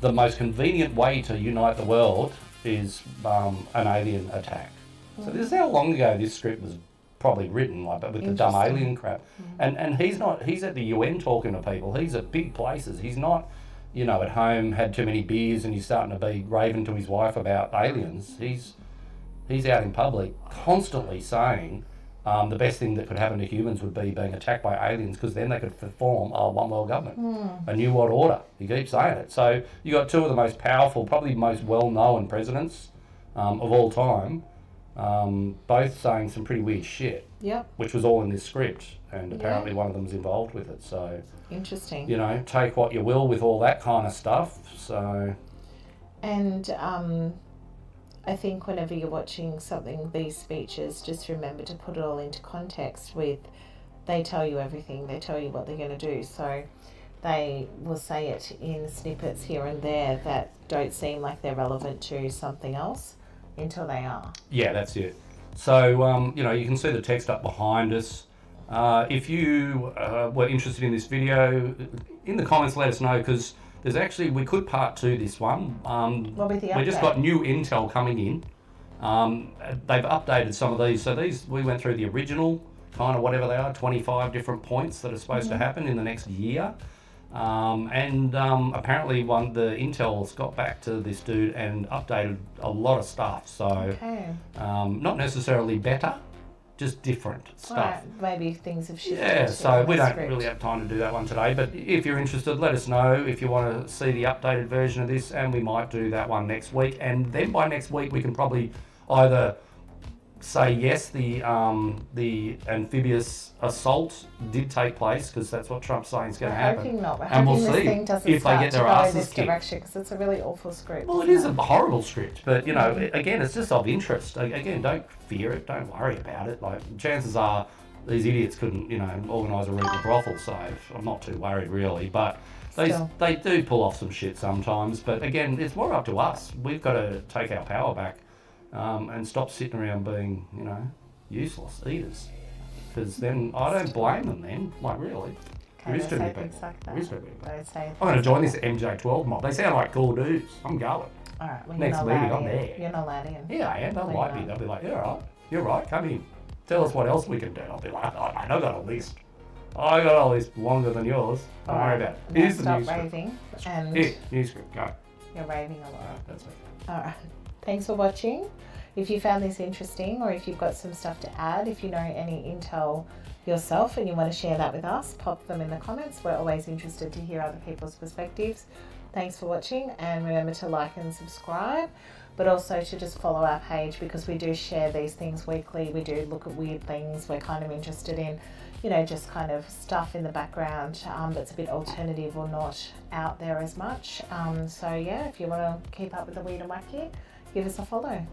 the most convenient way to unite the world is an alien attack. So this is how long ago this script was probably written, like, but with the dumb alien crap. And he's at the UN talking to people. He's at big places. He's not, at home, had too many beers and he's starting to be raving to his wife about aliens. He's out in public constantly saying the best thing that could happen to humans would be being attacked by aliens, because then they could form a one world government, a new world order. He keeps saying it. So you got 2 of the most powerful, probably most well-known presidents of all time, both saying some pretty weird shit. Yep. Which was all in this script, and apparently one of them's involved with it. So interesting. Take what you will with all that kind of stuff. So. And I think whenever you're watching these speeches, just remember to put it all into context with, they tell you everything, they tell you what they're going to do. So they will say it in snippets here and there that don't seem like they're relevant to something else until they are. Yeah, that's it. So, you can see the text up behind us. If you were interested in this video, in the comments let us know, because there's actually, we could part 2 this one. We just got new intel coming in. They've updated some of these. So we went through the original, kind of whatever they are, 25 different points that are supposed to happen in the next year. Apparently the intel's got back to this dude and updated a lot of stuff. So not necessarily better, just different stuff. Right, maybe things have shifted. Yeah, so we don't really have time to do that one today, but if you're interested, let us know if you want to see the updated version of this, and we might do that one next week. And then by next week we can probably either say yes, the amphibious assault did take place, because that's what Trump's saying is going to happen. Hoping not. We're and we'll hoping see this thing doesn't if they get their asses this kicked. direction, because it's a really awful script. Well, it is a horrible script, but again, it's just of interest. Again, don't fear it, don't worry about it. Like, chances are these idiots couldn't, organise a regal brothel, so I'm not too worried really. But they do pull off some shit sometimes. But again, it's more up to us. We've got to take our power back and stop sitting around being, useless eaters, because then I don't blame them then, like, really. There is too many people. There is too many people. I'm going to join this MJ12 mob. They sound like cool dudes. I'm going. Alright, well, next meeting, I'm there. You're not allowed in. Yeah, I am. They'll like me. They'll be like, yeah, right. You're right. Come in. Tell us what else we can do. I'll be like, oh, mate, I've got a list. I got a list longer than yours. Don't worry about it. Here's the news script. Raving. And here, news script. Go. You're raving a lot. That's okay. Alright. Thanks for watching. If you found this interesting, or if you've got some stuff to add, if you know any intel yourself and you want to share that with us, pop them in the comments. We're always interested to hear other people's perspectives. Thanks for watching, and remember to like and subscribe, but also to just follow our page, because we do share these things weekly. We do look at weird things. We're kind of interested in, just kind of stuff in the background that's a bit alternative or not out there as much. So yeah, if you want to keep up with the weird and wacky, give us a follow.